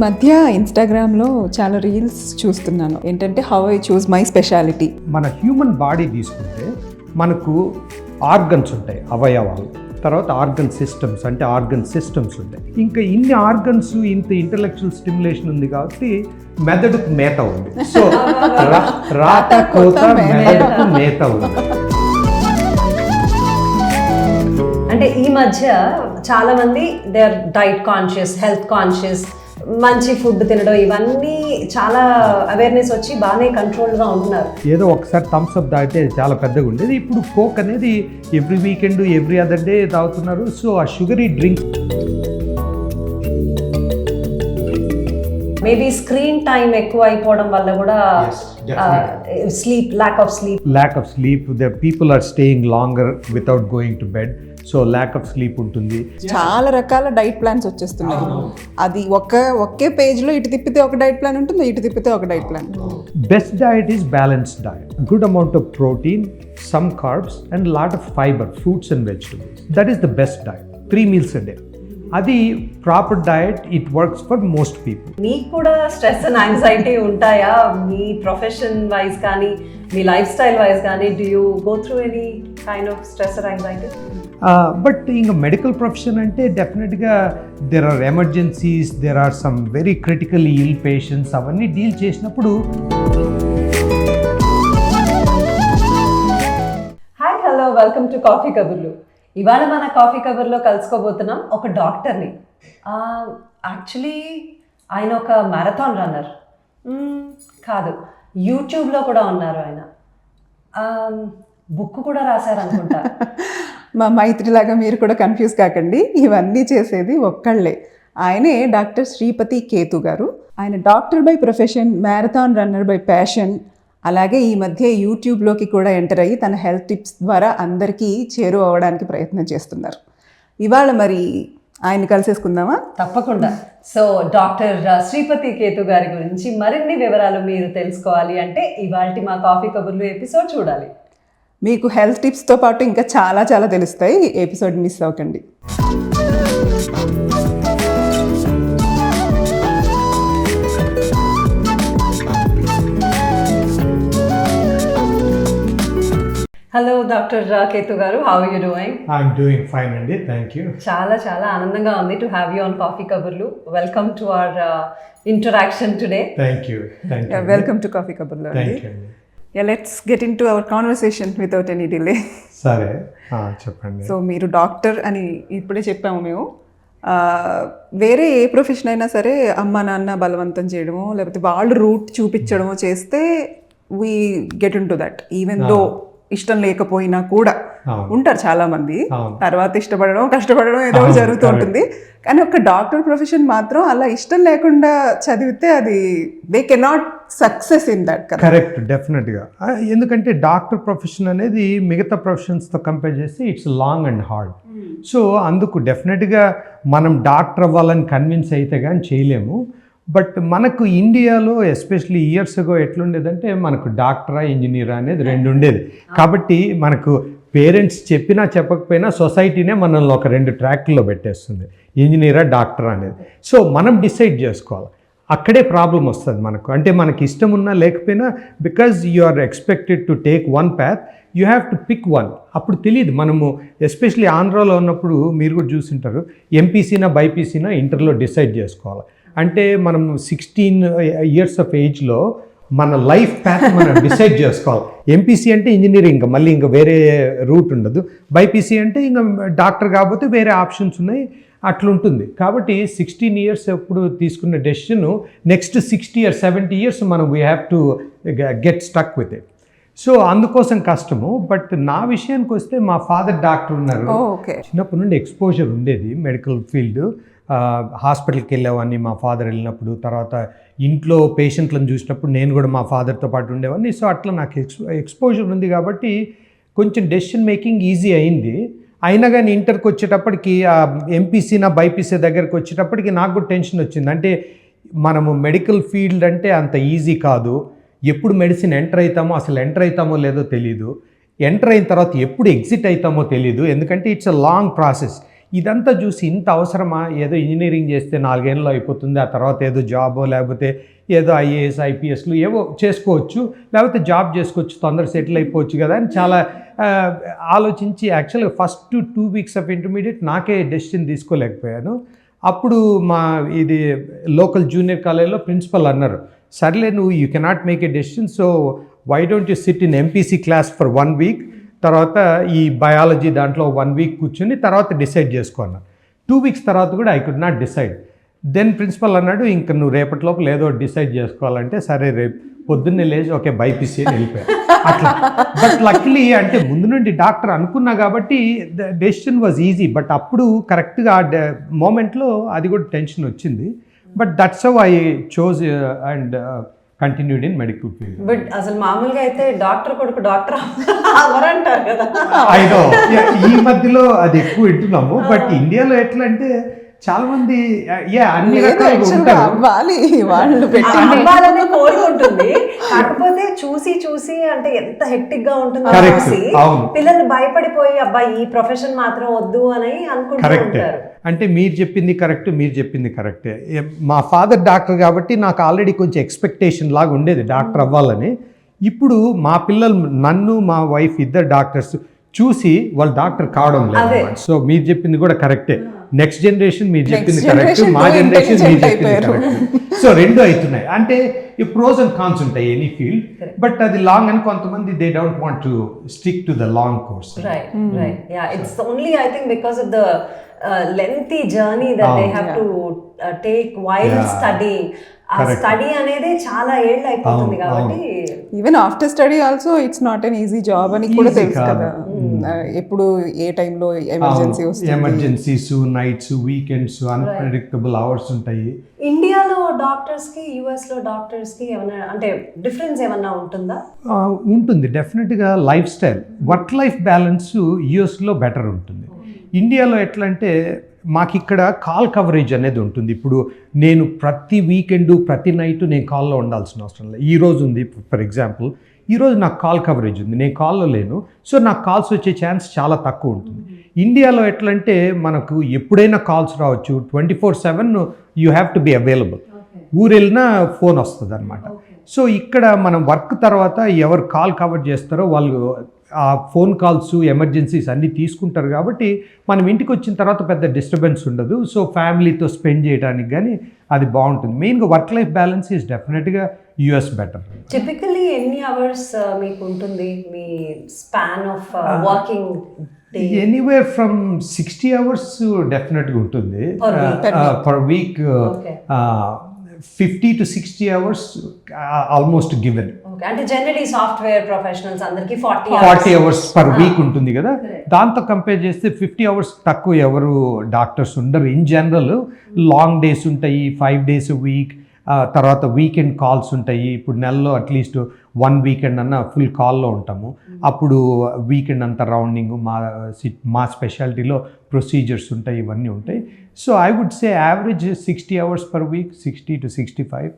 మధ్య ఇన్స్టాగ్రామ్లో చాలా రీల్స్ చూస్తున్నాను. ఏంటంటే how I choose my speciality. మన హ్యూమన్ బాడీ తీసుకుంటే మనకు ఆర్గన్స్ ఉంటాయి, అవయవాలు. తర్వాత ఆర్గన్ సిస్టమ్స్ అంటే ఆర్గన్ సిస్టమ్స్ ఉంటాయి. ఇంకా ఇన్ని ఆర్గన్స్, ఇంత ఇంటలెక్చువల్ స్టిమ్యులేషన్ ఉంది కాబట్టి మెదడుకు మేత ఉంది. సో రాత కోత మెదడుకు మేత ఉంది. అంటే ఈ మధ్య చాలా మంది they are diet conscious, health conscious, మంచి ఫుడ్ తినడం, ఇవన్నీ చాలా అవేర్నెస్ వచ్చి బాగానే కంట్రోల్గా ఉంటున్నారు. ఏదో ఒకసారి థమ్స్ అప్ తాగితే చాలా పెద్దగా ఉండేది. ఇప్పుడు కోక్ అనేది every weekend, every other day తాగుతున్నారు. సో ఆ sugary drink maybe screen time ఎక్కువ అయిపోవడం వల్ల కూడా lack of sleep the people are staying longer without going to bed. So lack of sleep ఉంటుంది. చాలా రకాల డైట్ ప్లాన్స్ వచ్చేస్తున్నాయి. అది ఒకే పేజ్లో ఇటు తిప్పితే ఒక డైట్ ప్లాన్ ఉంటుంది, ఇటు తిప్పితే ఒక diet plan. Best diet is balanced diet, good amount of protein, some carbs and lot of fibre, fruits and vegetables. That is the best diet. 3 meals a day. అది proper diet. It works for most people. మీకు కూడా stress and anxiety ఉంటాయా? మీ profession wise కానీ, మీ lifestyle wise కానీ, do you go through any kind of stress or anxiety? But ఇంకా medical profession అంటే డెఫినెట్గా there are emergencies, there are some very critically ill patients. అవన్నీ deal చేసినప్పుడు. Hi, hello, welcome to coffee కబుర్లు. ఇవాళ మన coffee కబుర్లో కలుసుకోబోతున్నాం ఒక డాక్టర్ని. యాక్చువల్లీ ఆయన ఒక మ్యారథాన్ రన్నర్ కాదు, యూట్యూబ్లో కూడా ఉన్నారు ఆయన. బుక్ కూడా రాశారనుకుంటా. మా మైత్రిలాగా మీరు కూడా కన్ఫ్యూజ్ కాకండి. ఇవన్నీ చేసేది ఒక్కళ్ళే. ఆయనే డాక్టర్ శ్రీపతి కేతు గారు. ఆయన doctor by profession, marathon runner by passion. అలాగే ఈ మధ్య యూట్యూబ్లోకి కూడా ఎంటర్ అయ్యి తన హెల్త్ టిప్స్ ద్వారా అందరికీ చేరువ అవ్వడానికి ప్రయత్నం చేస్తున్నారు. ఇవాళ మరి ఆయన కలిసేసుకుందామా? తప్పకుండా. సో డాక్టర్ శ్రీపతి కేతు గారి గురించి మరిన్ని వివరాలు మీరు తెలుసుకోవాలి అంటే ఇవాల్టి మా కాఫీ కబుర్లు ఎపిసోడ్ చూడాలి. మీకు హెల్త్ టిప్స్తో పాటు ఇంకా చాలా చాలా తెలుస్తాయి. ఎపిసోడ్ మిస్ అవ్వకండి. హలో డాక్టర్ కేతు గారు, how are you doing? I'm doing fine అండి, థ్యాంక్ యూ. చాలా చాలా ఆనందంగా ఉంది to have you on coffee కబుర్లు. Welcome to our interaction today. Thank you. Welcome to coffee కబుర్లో అండి. Let's get into our conversation without any delay. సరే, చెప్పండి. సో మీరు డాక్టర్ అని ఇప్పుడే చెప్పాము మేము. వేరే ఏ ప్రొఫెషన్ అయినా సరే అమ్మ నాన్న బలవంతం చేయడమో లేకపోతే వాళ్ళు రూట్ చూపించడమో చేస్తే we get in to that. Even though ఇష్టం లేకపోయినా కూడా ఉంటారు చాలా మంది. తర్వాత ఇష్టపడడం, కష్టపడడం ఏదో జరుగుతూ ఉంటుంది. కానీ ఒక డాక్టర్ ప్రొఫెషన్ మాత్రం అలా ఇష్టం లేకుండా చదివితే అది they cannot success in that. Correct, డెఫినెట్గా. ఎందుకంటే డాక్టర్ ప్రొఫెషన్ అనేది మిగతా ప్రొఫెషన్స్తో కంపేర్ చేస్తే it's long and hard. So అందుకు డెఫినెట్గా మనం డాక్టర్ అవ్వాలని కన్విన్స్ అయితే కానీ చేయలేము. బట్ మనకు ఇండియాలో ఎస్పెషల్లీ ఇయర్స్ అగో ఎట్లుండేదంటే మనకు డాక్టరా ఇంజనీరా అనేది 2 ఉండేది. కాబట్టి మనకు పేరెంట్స్ చెప్పినా చెప్పకపోయినా సొసైటీనే మనల్ని ఒక 2 ట్రాక్ల్లో పెట్టేస్తుంది, ఇంజనీరా డాక్టరా అనేది. సో మనం డిసైడ్ చేసుకోవాలి. అక్కడే ప్రాబ్లం వస్తుంది మనకు. అంటే మనకి ఇష్టం ఉన్నా లేకపోయినా, because you are expected to take one path, you have to pick one. అప్పుడు తెలియదు. మనము ఎస్పెషల్లీ ఆంధ్రాలో ఉన్నప్పుడు మీరు కూడా చూసింటారు, ఎంపీసీనా బైపీసీనా ఇంటర్లో డిసైడ్ చేసుకోవాలి. అంటే మనం 16 years ఆఫ్ ఏజ్లో మన లైఫ్ ప్యాత్ మనం డిసైడ్ చేసుకోవాలి. ఎంపీసీ అంటే ఇంజనీరింగ్, మళ్ళీ ఇంకా వేరే రూట్ ఉండదు. బైపీసీ అంటే ఇంకా డాక్టర్ కాకపోతే వేరే ఆప్షన్స్ ఉన్నాయి, అట్లుంటుంది. కాబట్టి 16 years ఎప్పుడు తీసుకున్న డెసిషన్ నెక్స్ట్ 60 years 70 years మనం we have to get stuck with it. So అందుకోసం కష్టము. బట్ నా విషయానికి వస్తే మా ఫాదర్ డాక్టర్ ఉన్నారు. చిన్నప్పటి నుండి ఎక్స్పోజర్ ఉండేది మెడికల్ ఫీల్డ్. హాస్పిటల్కి వెళ్ళేవాడిని మా ఫాదర్ వెళ్ళినప్పుడు. తర్వాత ఇంట్లో పేషెంట్లను చూసినప్పుడు నేను కూడా మా ఫాదర్తో పాటు ఉండేవాడిని. సో అట్లా నాకు ఎక్స్పోజర్ ఉంది కాబట్టి కొంచెం డెసిషన్ మేకింగ్ ఈజీ అయింది. అయినా కానీ ఇంటర్కి వచ్చేటప్పటికి ఎంపీసీనా బైపీసీ దగ్గరికి వచ్చేటప్పటికి నాకు కూడా టెన్షన్ వచ్చింది. అంటే మనము మెడికల్ ఫీల్డ్ అంటే అంత ఈజీ కాదు. ఎప్పుడు మెడిసిన్ ఎంటర్ అవుతామో, అసలు ఎంటర్ అవుతామో లేదో తెలీదు. ఎంటర్ అయిన తర్వాత ఎప్పుడు ఎగ్జిట్ అవుతామో తెలీదు. ఎందుకంటే ఇట్స్ అ లాంగ్ ప్రాసెస్. ఇదంతా చూసి ఇంత అవసరమా, ఏదో ఇంజనీరింగ్ చేస్తే 4 ఏళ్ళలో అయిపోతుంది, ఆ తర్వాత ఏదో జాబో లేకపోతే ఏదో ఐఏఎస్ ఐపీఎస్లు ఏవో చేసుకోవచ్చు, లేకపోతే జాబ్ చేసుకోవచ్చు, తొందర సెటిల్ అయిపోవచ్చు కదా అని చాలా ఆలోచించి యాక్చువల్గా ఫస్ట్ 2 వీక్స్ ఆఫ్ ఇంటర్మీడియట్ నాకే డెసిషన్ తీసుకోలేకపోయాను. అప్పుడు మా ఇది లోకల్ జూనియర్ కాలేజ్లో ప్రిన్సిపల్ అన్నారు, సర్లే నువ్వు you cannot make a decision, so why don't you sit in MPC class for 1 week, తర్వాత ఈ బయాలజీ దాంట్లో 1 వీక్ కూర్చుని తర్వాత డిసైడ్ చేసుకున్నాను. 2 వీక్స్ తర్వాత కూడా I could not decide. Then principal అన్నాడు, ఇంక నువ్వు రేపటి లోపల ఏదో డిసైడ్ చేసుకోవాలంటే సరే రేపు పొద్దున్నే లేచి ఓకే బైపీసీ అని వెళ్ళిపోయాను అట్లా. బట్ లక్లీ అంటే ముందు నుండి డాక్టర్ అనుకున్నా కాబట్టి the decision was easy. But అప్పుడు కరెక్ట్గా ఆ మూమెంట్లో అది కూడా టెన్షన్ వచ్చింది. But that's how I chose and continued in medical field. But అసలు మామూలుగా అయితే డాక్టర్ కొడుకు డాక్టర్ ఎవరంటారు కదా. అయినో ఈ మధ్యలో అది ఎక్కువ వింటున్నాము. బట్ ఇండియాలో ఎట్లా అంటే చాలా మంది అన్ని రకాలుగా ఉంటారు. అవ్వాలి వాళ్ళు అవ్వాలనే కోరుకుంటుంది, కాకపోతే చూసి అంటే ఎంత హెక్టిక్ గా ఉంటుందో చూసి పిల్లలు భయపడిపోయి అబ్బాయి ఈ ప్రొఫెషన్ మాత్రం వద్దు అని అనుకుంటూ ఉంటారు. అంటే మీరు చెప్పింది కరెక్టే. మా ఫాదర్ డాక్టర్ కాబట్టి నాకు ఆల్రెడీ కొంచెం ఎక్స్పెక్టేషన్ లాగా ఉండేది డాక్టర్ అవ్వాలని. ఇప్పుడు మా పిల్లలు నన్ను మా వైఫ్ ఇద్దరు డాక్టర్స్ చూసి వాళ్ళు డాక్టర్ కావడం లేదు. సో మీరు చెప్పింది కూడా కరెక్టే. నెక్స్ట్ జనరేషన్ మీరు చెప్పింది కరెక్ట్, మా జనరేషన్ మీరు చెప్పింది కరెక్ట్. సో రెండు అవుతున్నాయి. అంటే ఈ ప్రోస్ అండ్ కాన్స్ ఉంటాయి ఎనీ ఫీల్డ్. బట్ అది లాంగ్ అని కొంతమంది they don't want to stick to the long course. Right. Yeah, it's only I think because of the lengthy journey that they have to take while studying. ఆ study అనేది చాలా ఏళ్ళు అయిపోతుంది కాబట్టి even after study also it's not an easy job అని కూడా తెలుసు కదా. ఎప్పుడు ఏ టైంలో ఎమర్జెన్సీ వస్తుంది, emergencies, nights, weekends, unpredictable hours ఉంటాయి. ఇండియాలో డాక్టర్స్ కి యుఎస్ లో డాక్టర్స్ కి ఏమైనా అంటే డిఫరెన్స్ ఏమన్నా ఉంటుందా? ఉంటుంది డెఫినెట్గా. Life style, work life balance యూఎస్లో బెటర్ ఉంటుంది. ఇండియాలో ఎట్లా అంటే మాకు ఇక్కడ కాల్ కవరేజ్ అనేది ఉంటుంది. ఇప్పుడు నేను ప్రతి వీకెండ్ ప్రతి నైట్ నేను కాల్లో ఉండాల్సిన అవసరం లేదు. ఈరోజు ఉంది ఫర్ ఎగ్జాంపుల్, ఈరోజు నాకు కాల్ కవరేజ్ ఉంది, నేను కాల్లో లేను, సో నాకు కాల్స్ వచ్చే ఛాన్స్ చాలా తక్కువ ఉంటుంది. ఇండియాలో ఎట్లా అంటే మనకు ఎప్పుడైనా కాల్స్ రావచ్చు, 24/7 you have to be available. ఊరు వెళ్ళినా ఫోన్ వస్తుంది అనమాట. సో ఇక్కడ మనం వర్క్ తర్వాత ఎవరు కాల్ కవర్ చేస్తారో వాళ్ళు ఆ ఫోన్ కాల్స్, ఎమర్జెన్సీస్ అన్నీ తీసుకుంటారు కాబట్టి మనం ఇంటికి వచ్చిన తర్వాత పెద్ద డిస్టర్బెన్స్ ఉండదు. సో ఫ్యామిలీతో స్పెండ్ చేయడానికి కానీ అది బాగుంటుంది. మెయిన్గా వర్క్ లైఫ్ బ్యాలెన్స్ ఈజ్ డెఫినెట్గా యూఎస్ బెటర్. టిపికల్లీ ఎన్ని అవర్స్ మీకు ఉంటుంది మీ span of working? Anywhere from 60 hours డెఫినెట్గా ఉంటుంది per week. 50 to 60 hours almost given. అంటే జనరల్లీ సాఫ్ట్వేర్ ప్రొఫెషనల్స్ అందరికి 40 hours పర్ వీక్ ఉంటుంది కదా. దాంతో కంపేర్ చేస్తే 50 hours తక్కువ ఎవరు డాక్టర్స్ ఉండరు. ఇన్ జనరల్ లాంగ్ డేస్ ఉంటాయి, 5 days a week, తర్వాత వీకెండ్ కాల్స్ ఉంటాయి. ఇప్పుడు నెలలో అట్లీస్ట్ 1 వీకెండ్ అన్న ఫుల్ కాల్లో ఉంటాము. అప్పుడు వీకెండ్ అంతా రౌండింగ్, మా స్పెషాలిటీలో ప్రొసీజర్స్ ఉంటాయి, ఇవన్నీ ఉంటాయి. So I would say average 60 hours per week, 60 to 65.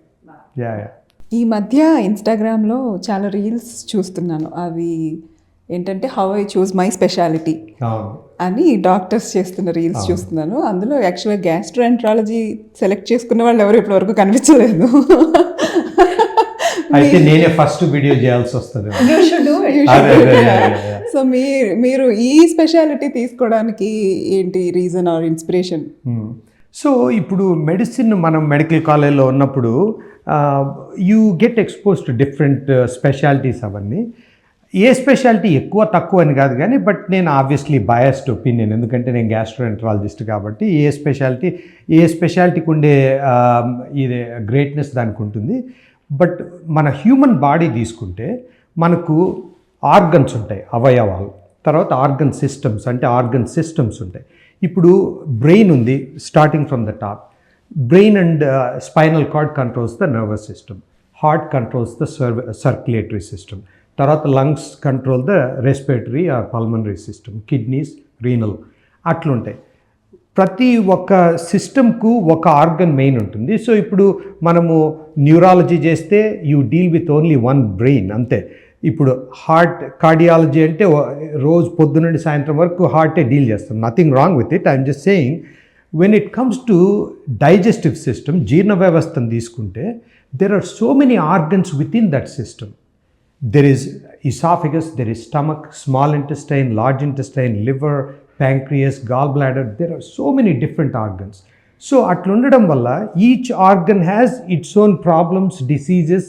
ఈ మధ్య ఇన్స్టాగ్రామ్లో చాలా రీల్స్ చూస్తున్నాను. అవి ఏంటంటే how I choose my speciality అని డాక్టర్స్ చేస్తున్న రీల్స్ చూస్తున్నాను. అందులో యాక్చువల్గా గ్యాస్ట్రోఎంట్రాలజీ సెలెక్ట్ చేసుకున్న వాళ్ళు ఎవరు ఇప్పటివరకు కనిపించలేదు. అయితే నేనే ఫస్ట్ వీడియో చేయాల్సి వస్తుంది. సో మీరు ఈ స్పెషాలిటీ తీసుకోవడానికి ఏంటి రీజన్ ఆర్ ఇన్స్పిరేషన్? సో ఇప్పుడు మెడిసిన్ మనం మెడికల్ కాలేజ్లో ఉన్నప్పుడు you get expose to different specialities. అవన్నీ ఏ స్పెషాలిటీ ఎక్కువ తక్కువ అని కాదు కానీ, బట్ నేను ఆబ్వియస్లీ బయాస్డ్ ఒపీనియన్, ఎందుకంటే నేను గ్యాస్ట్రోఎంట్రాలజిస్ట్ కాబట్టి ఏ స్పెషాలిటీకి ఉండే ఇది గ్రేట్నెస్ దానికి ఉంటుంది. బట్ మన హ్యూమన్ బాడీ తీసుకుంటే మనకు ఆర్గన్స్ ఉంటాయి, అవయవాలు, తర్వాత ఆర్గన్ సిస్టమ్స్ అంటే ఆర్గన్ సిస్టమ్స్ ఉంటాయి. ఇప్పుడు బ్రెయిన్ ఉంది, starting from the top. Brain and spinal cord controls the nervous system, heart controls the circulatory system, తర్వాత lungs control the respiratory or pulmonary system, kidneys, renal, అట్లుంటాయి. ప్రతి ఒక్క సిస్టమ్కు ఒక ఆర్గన్ మెయిన్ ఉంటుంది. సో ఇప్పుడు మనము న్యూరాలజీ చేస్తే you deal with only 1 brain అంతే. ఇప్పుడు కార్డియాలజీ అంటే రోజు పొద్దునండి సాయంత్రం వరకు హార్టే డీల్ చేస్తాం, nothing wrong with it. I'm just saying when it comes to digestive system, జీర్ణ వ్యవస్థను తీసుకుంటే there are so many organs within that system. There is esophagus, there is stomach, small intestine, large intestine, liver, pancreas, gallbladder. There are so many different organs. So అట్లా ఉండడం వల్ల each organ has its own problems, diseases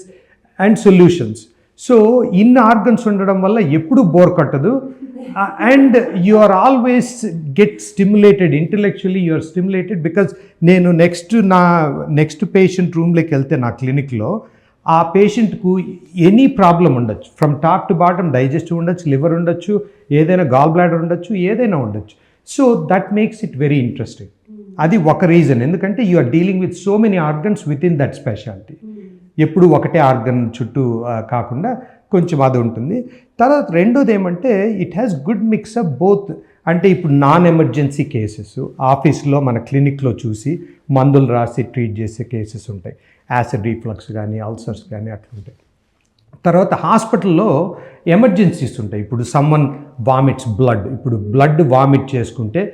and solutions. So ఇన్ని organs ఉండడం వల్ల ఎప్పుడు bore కట్టదు. And you are always get stimulated intellectually, you are stimulated. Because నేను next patient రూమ్లోకి వెళ్తే నా క్లినిక్లో ఆ పేషెంట్కు ఎనీ ప్రాబ్లం ఉండొచ్చు, from top to bottom. Digestive ఉండొచ్చు, లివర్ ఉండొచ్చు, ఏదైనా గాల్ బ్లాడర్ ఉండొచ్చు, ఏదైనా ఉండొచ్చు. So that makes it very interesting. అది ఒక రీజన్, ఎందుకంటే you are dealing with so many organs within that speciality. ఎప్పుడు ఒకటే ఆర్గన్ చుట్టూ కాకుండా కొంచెం అది ఉంటుంది. తర్వాత రెండోది ఏమంటే it has good mix up both. అంటే ఇప్పుడు నాన్ ఎమర్జెన్సీ కేసెస్ ఆఫీస్లో మన క్లినిక్లో చూసి మందులు రాసి ట్రీట్ చేసే కేసెస్ ఉంటాయి, యాసిడ్ రీఫ్లక్స్ కానీ అల్సర్స్ కానీ అట్లా ఉంటాయి. తర్వాత హాస్పిటల్లో ఎమర్జెన్సీస్ ఉంటాయి. ఇప్పుడు సమ్మన్ వామిట్స్ బ్లడ్, ఇప్పుడు బ్లడ్ వామిట్ చేసుకుంటే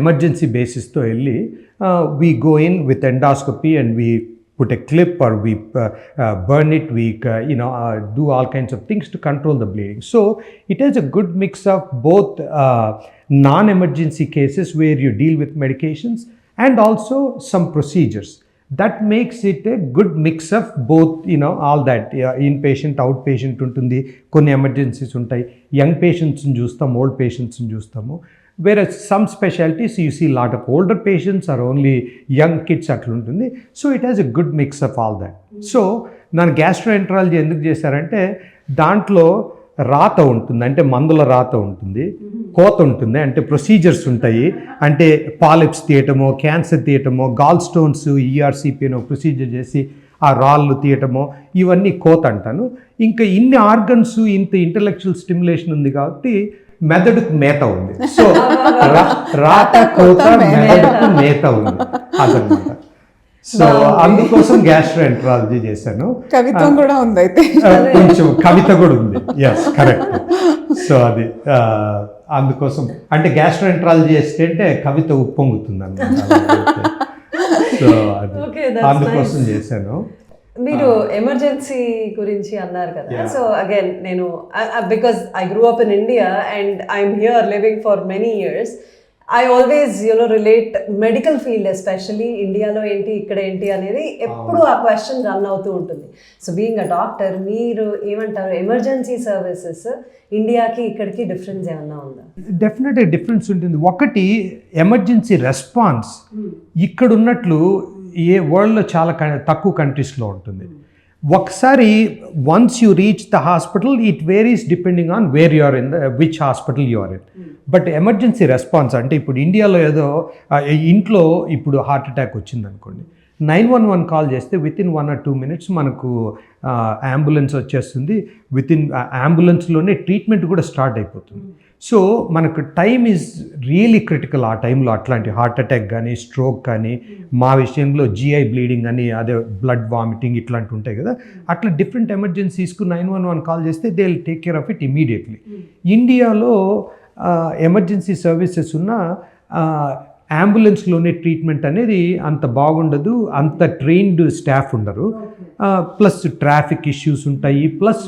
ఎమర్జెన్సీ బేసిస్తో వెళ్ళి we go in with endoscopy and we put a clip or we burn it, we do all kinds of things to control the bleeding. So it has a good mix of both non-emergency cases where you deal with medications and also some procedures. That makes it a good mix of both, all that. Inpatient, outpatient ఉంటుంది, కొన్ని emergencies ఉంటాయి, young పేషెంట్స్ని చూస్తాం, old పేషెంట్స్ని చూస్తాము. Whereas some specialties you see lot of older patients or only young kids అట్లా ఉంటుంది. So it has a good mix of all that. So నన్ను gastroenterology ఎందుకు చేశారంటే దాంట్లో రాత ఉంటుంది, అంటే మందుల రాత ఉంటుంది, కోత ఉంటుంది, అంటే ప్రొసీజర్స్ ఉంటాయి, అంటే పాలిప్స్ తీయటమో, క్యాన్సర్ తీయటమో, గాల్ స్టోన్స్, ఈఆర్సిపి అనో ప్రొసీజర్ చేసి ఆ రాళ్ళు తీయటమో, ఇవన్నీ కోత అంటాను. ఇంకా ఇన్ని ఆర్గన్స్, ఇంత ఇంటలెక్చువల్ స్టిమ్యులేషన్ ఉంది కాబట్టి మెదడుకు మేత ఉంది. సో రాత కోత మెదడుకు మేత ఉంది అదనమాట. సో అందుకోసం గ్యాస్ట్రోఎంటరాలజీ చేశాను. కవిత్వం కూడా ఉంది అయితే, కొంచెం కవిత కూడా ఉంది. Yes, correct. సో అది అందుకోసం, అంటే గ్యాస్ట్రోఎంటరాలజీ చేస్తే అంటే కవిత ఉప్పొంగుతుంది అన్నమాట. సో అది అందుకోసం చేశాను. మీరు ఎమర్జెన్సీ గురించి అన్నారు కదా. సో అగైన్ నేను because I grew up in India and I'm here living for many years, I always relate medical field, especially ఇండియాలో ఏంటి ఇక్కడ ఏంటి అనేది ఎప్పుడు ఆ క్వశ్చన్ రన్ అవుతూ ఉంటుంది. సో బీయింగ్ అ డాక్టర్, మీరు ఏమంటారు, ఎమర్జెన్సీ సర్వీసెస్ ఇండియాకి ఇక్కడికి డిఫరెన్స్ ఏమన్నా ఉందా? డెఫినెట్గా డిఫరెన్స్ ఉంటుంది. ఒకటి, ఎమర్జెన్సీ రెస్పాన్స్ ఇక్కడ ఉన్నట్లు ఏ వరల్డ్లో చాలా తక్కువ కంట్రీస్లో ఉంటుంది. ఒకసారి once you reach the hospital, it varies depending on where you are in which hospital you are in. But emergency response అంటే ఇప్పుడు ఇండియాలో ఏదో ఇంట్లో ఇప్పుడు హార్ట్ అటాక్ వచ్చింది అనుకోండి, 911 కాల్ చేస్తే విత్ ఇన్ 1 or 2 minutes మనకు అంబులెన్స్ వచ్చేస్తుంది. విత్ ఇన్ అంబులెన్స్లోనే ట్రీట్మెంట్ కూడా స్టార్ట్ అయిపోతుంది. సో మనకు టైమ్ ఈజ్ రియలీ క్రిటికల్ ఆ టైంలో. అట్లాంటి హార్ట్ అటాక్ కానీ, స్ట్రోక్ కానీ, మా విషయంలో జిఐ బ్లీడింగ్ అని, అదే బ్లడ్ వామిటింగ్ ఇట్లాంటివి ఉంటాయి కదా, అట్లా డిఫరెంట్ ఎమర్జెన్సీస్కు 911 కాల్ చేస్తే they will take care of it immediately. ఇండియాలో ఎమర్జెన్సీ సర్వీసెస్ ఉన్న అంబులెన్స్లోనే ట్రీట్మెంట్ అనేది అంత బాగుండదు, అంత ట్రైన్డ్ స్టాఫ్ ఉండరు, ప్లస్ ట్రాఫిక్ ఇష్యూస్ ఉంటాయి. ప్లస్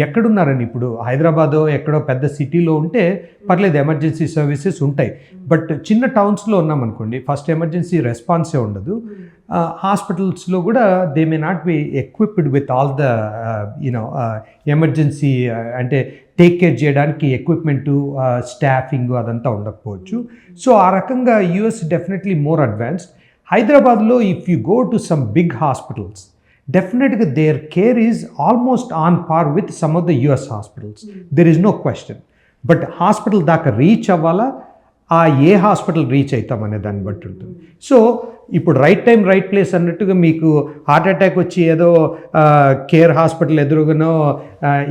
ఎక్కడున్నారని ఇప్పుడు హైదరాబాదో ఎక్కడో పెద్ద సిటీలో ఉంటే పర్లేదు, ఎమర్జెన్సీ సర్వీసెస్ ఉంటాయి. బట్ చిన్న టౌన్స్లో ఉన్నామనుకోండి, ఫస్ట్ ఎమర్జెన్సీ రెస్పాన్సే ఉండదు. హాస్పిటల్స్లో కూడా they may not be equipped with all the emergency, అంటే టేక్ కేర్ చేయడానికి ఎక్విప్మెంటు, స్టాఫింగ్ అదంతా ఉండకపోవచ్చు. సో ఆ రకంగా యూఎస్ డెఫినెట్లీ మోర్ అడ్వాన్స్డ్. హైదరాబాద్లో if you go to some big hospitals, డెఫినెట్గా their care is almost on par with some of the US hospitals, there is no question. But hospital దాకా reach అవ్వాలా, ఆ ఏ hospital reach అవుతామనే దాన్ని బట్టి ఉంటుంది. So ఇప్పుడు right time right place అన్నట్టుగా మీకు హార్ట్ అటాక్ వచ్చి ఏదో కేర్ హాస్పిటల్ ఎదురుగానో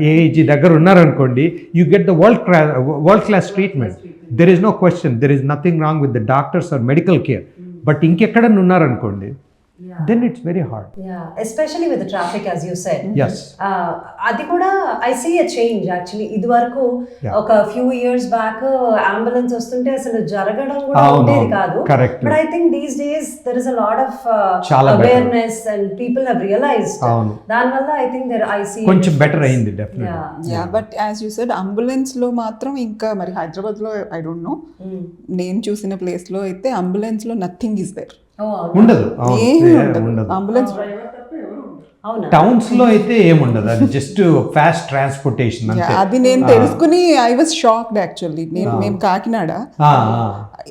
ఏఈజీ దగ్గర ఉన్నారనుకోండి, you get the world class treatment. There is no question, there is nothing wrong with the doctors or medical care. But ఇంకెక్కడన్నా ఉన్నారనుకోండి, then it's very hard. Yeah, especially with the traffic, as you said. Yes. అది కూడా I see a change actually. ఇది వరకు ఒక few years back ambulance వస్తుంటే అసలు జరగడం కూడా ఉండేది కాదు. Correct. But I think these days there is a lot of చాలా awareness and people have realised. దాని వల్ల I think there I see కొంచెం బెటర్ అయింది definitely. Yeah but as you said అంబులెన్స్లో మాత్రం ఇంకా మరి హైదరాబాద్లో ఐ డోంట్ నో, నేను చూసిన ప్లేస్లో అయితే అంబులెన్స్లో నథింగ్ ఈస్ దేర్. ఉండదు. అంబులెన్స్ టౌన్స్ లో అయితే ఏముండదు, అది జస్ట్ ఫాస్ట్ ట్రాన్స్పోర్టేషన్ అంతే. అది నేను తెలుసుకుని ఐ వాజ్ షాక్డ్ యాక్చువల్లీ. మేము Kakinada,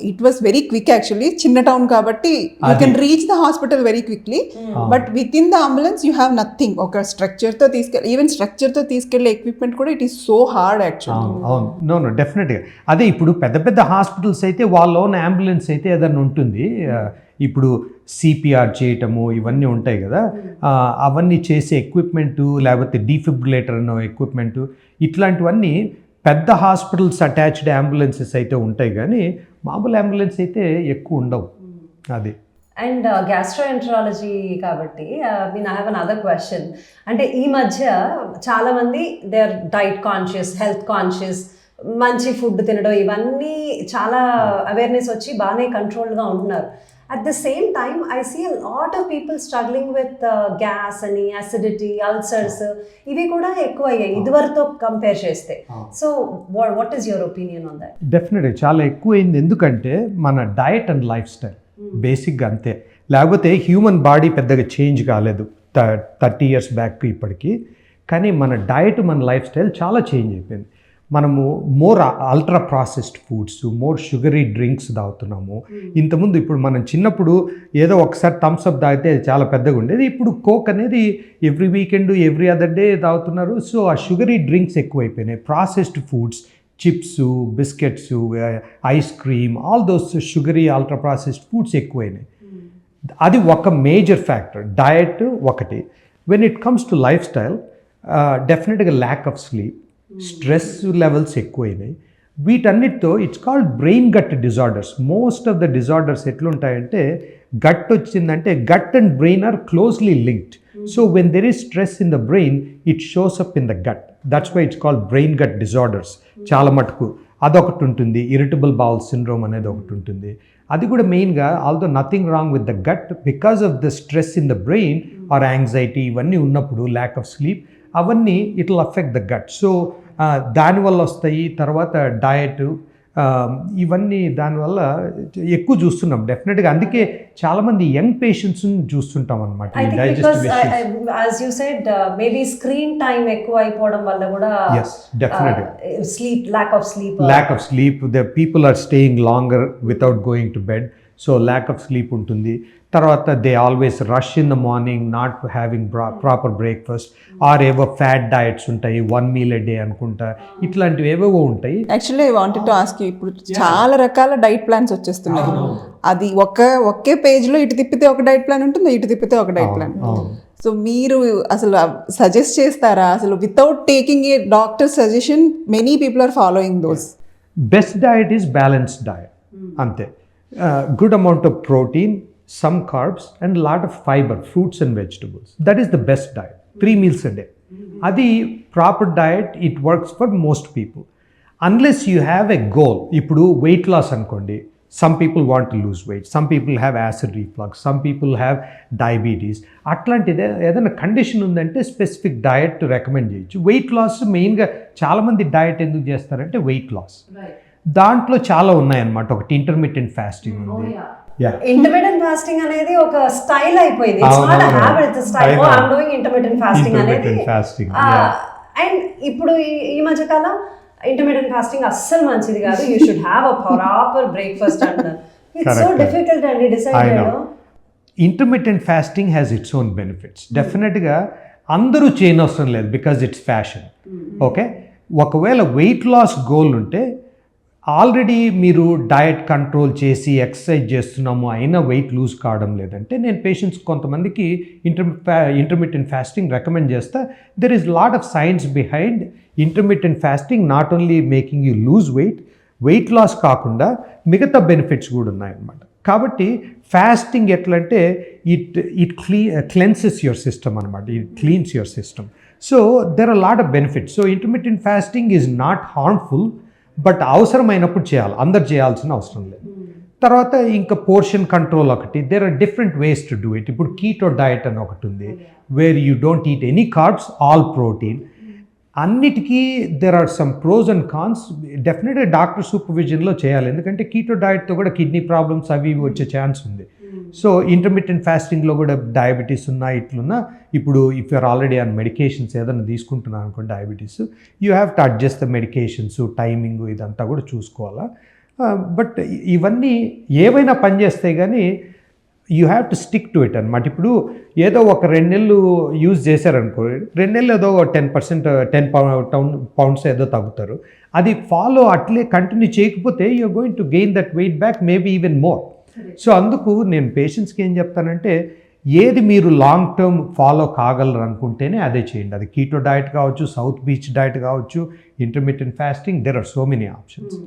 it was very quick actually. చిన్న టౌన్ కాబట్టి you can reach the hospital very quickly, but within the ambulance you have nothing. ఒక స్ట్రక్చర్తో తీసుకెళ్ళి, ఈవెన్ స్ట్రక్చర్తో తీసుకెళ్లే ఎక్విప్మెంట్ కూడా it is so hard actually. అవును, నో డెఫినెట్గా. అదే ఇప్పుడు పెద్ద పెద్ద హాస్పిటల్స్ అయితే వాళ్ళ ఓన్ అంబులెన్స్ అయితే ఏదైనా ఉంటుంది. ఇప్పుడు సిపిఆర్ చేయటము ఇవన్నీ ఉంటాయి కదా, అవన్నీ చేసే ఎక్విప్మెంటు, లేకపోతే డీఫిబ్రిలేటర్ అన్న ఎక్విప్మెంటు, ఇట్లాంటివన్నీ పెద్ద హాస్పిటల్స్ అటాచ్డ్ అంబులెన్సెస్ అయితే ఉంటాయి, కానీ మామూలు అంబులెన్స్ అయితే ఎక్కువ ఉండవు. అది అండ్ గ్యాస్ట్రోఎంటరాలజీ కాబట్టి ఐ హ్యావ్ అనదర్ క్వశ్చన్. అంటే ఈ మధ్య చాలామంది they are diet conscious, health conscious, మంచి ఫుడ్ తినడం, ఇవన్నీ చాలా అవేర్నెస్ వచ్చి బాగానే కంట్రోల్గా ఉంటున్నారు. At the same time, I see a lot of people struggling with gas and acidity, ulcers. ఇవి కూడా ఎక్కువ అయ్యాయి ఇదివరతో కంపేర్ చేస్తే. So what is your opinion on that? డెఫినెట్గా చాలా ఎక్కువైంది. ఎందుకంటే మన డయట్ అండ్ లైఫ్ స్టైల్ బేసిక్గా అంతే. లేకపోతే హ్యూమన్ బాడీ పెద్దగా చేంజ్ కాలేదు 30 years బ్యాక్ ఇప్పటికీ, కానీ మన డయట్, మన లైఫ్ స్టైల్ చాలా చేంజ్ అయిపోయింది. మనము more ultra processed foods, more sugary drinks తాగుతున్నాము. ఇంతకుముందు ఇప్పుడు మనం చిన్నప్పుడు ఏదో ఒకసారి థమ్స్ అప్ తాగితే చాలా పెద్దగా ఉండేది. ఇప్పుడు కోక్ అనేది every weekend, every other day తాగుతున్నారు. సో ఆ షుగరీ డ్రింక్స్ ఎక్కువైపోయినాయి. Processed foods, chips, biscuits, ice cream, all those sugary ultra processed foods ఎక్కువైనాయి. అది ఒక మేజర్ ఫ్యాక్టర్. డయట్ ఒకటి. When it comes to lifestyle, డెఫినెట్గా lack of sleep, stress levels ఎక్కువైనాయి. వీటన్నిటితో it's called brain gut disorders. Most of the disorders ఎట్లుంటాయంటే, gut వచ్చిందంటే gut and brain are closely linked. So when there is stress in the brain, it shows up in the gut. That's why it's called brain gut disorders. చాలా మటుకు అదొకటి ఉంటుంది. Irritable bowel syndrome అనేది ఒకటి ఉంటుంది. అది కూడా మెయిన్గా, although nothing wrong with the gut, because of the stress in the brain or anxiety ఇవన్నీ ఉన్నప్పుడు, ల్యాక్ ఆఫ్ స్లీప్, అవన్నీ it will affect the gut. So దానివల్ల వస్తాయి. తర్వాత డయట్, ఇవన్నీ దానివల్ల ఎక్కువ చూస్తున్నాం డెఫినెట్గా. అందుకే చాలామంది యంగ్ పేషెంట్స్ని చూస్తుంటాం అనమాట. As you said, maybe screen time ఎక్కువ అయిపోవడం వల్ల కూడా, sleep, lack of sleep, the people are staying longer without going to bed. So lack of sleep ఉంటుంది. తర్వాత they always rush in the morning, not having proper breakfast, or ఏవో fat diets ఉంటాయి, 1 meal a day అనుకుంటా, ఇట్లాంటివి ఏవేవో ఉంటాయి. Actually I wanted to ask you, ఇప్పుడు చాలా రకాల డైట్ ప్లాన్స్ వచ్చేస్తున్నాయి. అది ఒకే పేజ్లో ఇటు తిప్పితే ఒక డైట్ ప్లాన్ ఉంటుంది, ఇటు తిప్పితే ఒక డైట్ ప్లాన్. సో మీరు అసలు సజెస్ట్ చేస్తారా? అసలు without taking a doctor suggestion, many people are following those. Best diet is balanced diet, అంతే. Good amount of protein, some carbs and a lot of fiber, fruits and vegetables. That is the best diet. 3 meals a day. Adi proper diet, it works for most people. Unless you have a goal. Ippudu weight loss ankondi. Some people want to lose weight. Some people have acid reflux. Some people have diabetes. అట్లాంటిదే ఏదైనా condition ఉందంటే specific diet recommend చేయొచ్చు. Weight loss మెయిన్గా చాలామంది diet ఎందుకు చేస్తారంటే weight loss. దాంట్లో చాలా ఉన్నాయన్నమాట. ఒకటి ఇంటర్మిటెంట్ ఫాస్టింగ్ ఉంది. ఇంటర్మిటెంట్ ఫాస్టింగ్ అనేది ఒక స్టైల్ అయిపోయింది. It's not a habit, it's style. I am doing intermittent fasting అనేది. అండ్ ఇప్పుడు ఈ మధ్య కాలం ఇంటర్మిటెంట్ ఫాస్టింగ్ అస్సలు మంచిది కాదు. You should have a proper breakfast అంటారు. ఇట్స్ సో డిఫికల్ట్ అండి డిసైడ్ చేయడం. Intermittent fasting has its own benefits. డెఫినెట్గా అందరూ చేయనవసరం లేదు, బికాజ్ ఇట్స్ ఫ్యాషన్. ఓకే, ఒకవేళ వెయిట్ లాస్ గోల్ ఉంటే, ఆల్రెడీ మీరు డయట్ కంట్రోల్ చేసి ఎక్సర్సైజ్ చేస్తున్నాము అయినా వెయిట్ లూజ్ కావడం లేదంటే, నేను పేషెంట్స్ కొంతమందికి ఇంటర్మిటెంట్ ఫాస్టింగ్ రికమెండ్ చేస్తా. There is lot of science behind intermittent fasting. Not only making you lose weight loss కాకుండా మిగతా బెనిఫిట్స్ కూడా ఉన్నాయన్నమాట. కాబట్టి ఫాస్టింగ్ ఎట్లా అంటే ఇట్ క్లెన్సెస్ యువర్ సిస్టమ్ అనమాట, it cleans your system. So there are lot of benefits. So intermittent fasting is not harmful, but అవసరమైనప్పుడు చేయాలి, అందరు చేయాల్సిన అవసరం లేదు. తర్వాత ఇంకా పోర్షన్ కంట్రోల్ ఒకటి, there are different ways to do it. ఇప్పుడు కీటో డయట్ అని ఒకటి ఉంది, where you don't eat any carbs, all protein. అన్నిటికీ there are some pros and cons. డెఫినెట్గా డాక్టర్ సూపర్విజన్లో చేయాలి, ఎందుకంటే కీటో డయట్తో కూడా కిడ్నీ ప్రాబ్లమ్స్ అవి ఇవి వచ్చే ఛాన్స్ ఉంది. సో ఇంటర్మిటెంట్ ఫాస్టింగ్లో కూడా డయాబెటీస్ ఉన్నా ఇట్లున్నా, ఇప్పుడు if you're already on medications ఏదైనా తీసుకుంటున్నాను అనుకోండి diabetes, you have to adjust the medications, timing ఇదంతా కూడా చూసుకోవాలా. బట్ ఇవన్నీ ఏవైనా పనిచేస్తాయి కానీ you have to stick to it అనమాట. ఇప్పుడు ఏదో ఒక 2 నెలలు యూజ్ చేశారనుకో, 2 నెలలు ఏదో 10% 10 pounds ఏదో తగ్గుతారు. అది ఫాలో అట్లే కంటిన్యూ చేయకపోతే you're going to gain that weight back, maybe even more. So అందుకు నేను పేషెంట్స్కి ఏం చెప్తానంటే, ఏది మీరు లాంగ్ టర్మ్ ఫాలో కాగలరు అనుకుంటేనే అదే చేయండి. అది కీటో డయట్ కావచ్చు, సౌత్ బీచ్ డయట్ కావచ్చు, intermittent fasting, there are so many options.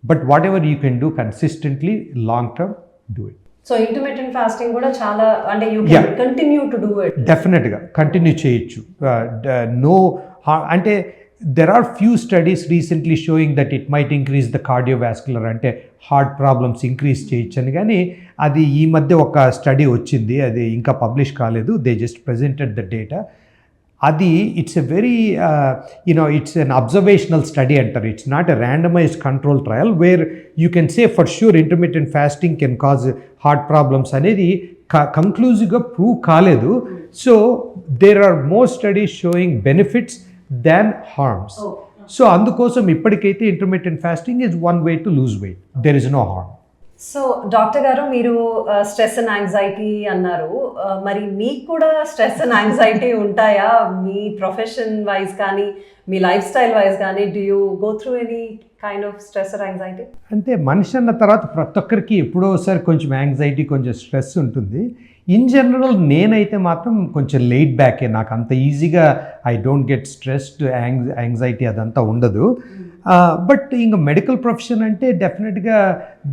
But whatever you can do consistently long term, do it. So intermittent fasting కూడా చాలా, అంటే you can continue to do it. డెఫినెట్గా continue చేయొచ్చు. అంటే there are few studies recently showing that it might increase the cardiovascular, అంటే heart problems increase చేయొచ్చు అని. కానీ అది ఈ మధ్య ఒక స్టడీ వచ్చింది, అది ఇంకా పబ్లిష్ కాలేదు, they just presented the data. అది it's a very it's an observational study అంటారు. It's not a randomised control trial where you can say for sure intermittent fasting can cause heart problems అనేది కంక్లూజివ్గా prove కాలేదు. So there are more studies showing benefits than harms. సో అందుకోసం ఇప్పటికైతే intermittent fasting is one way to lose weight, there is no harm. So doctor గారు, మీరు stress and anxiety అన్నారు, మరి మీకు కూడా స్ట్రెస్ అండ్ యాంగ్జైటీ ఉంటాయా మీ ప్రొఫెషన్ వైజ్ కానీ మీ లైఫ్ స్టైల్ వైజ్ కానీ? Do you go through any kind of stress or anxiety? అంటే మనిషి అన్న తర్వాత ప్రతి ఒక్కరికి ఎప్పుడో ఒకసారి కొంచెం యాంగ్జైటీ, కొంచెం స్ట్రెస్ ఉంటుంది. ఇన్ జనరల్ నేనైతే మాత్రం కొంచెం లెయిడ్ బ్యాకే, నాకు అంత ఈజీగా I don't get stressed, anxiety అదంతా ఉండదు. బట్ ఇంకా మెడికల్ ప్రొఫెషన్ అంటే డెఫినెట్గా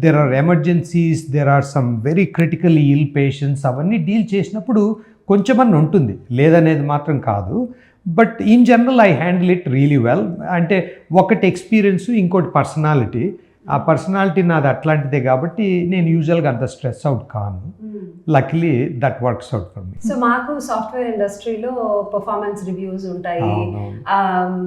there are emergencies, there are some very critically ill patients, అవన్నీ డీల్ చేసినప్పుడు కొంచెమన్నా ఉంటుంది, లేదనేది మాత్రం కాదు. But in general I handle it really well. అంటే ఒకటి ఎక్స్పీరియన్స్, ఇంకోటి పర్సనాలిటీ. ఆ పర్సనాలిటీ నాది అట్లాంటిదే కాబట్టి నేను యూజువల్గా అంత స్ట్రెస్ అవుట్ కాను. లక్లీ that works out for me. So మాకు సాఫ్ట్వేర్ ఇండస్ట్రీలో పర్ఫార్మెన్స్ రివ్యూస్ ఉంటాయి,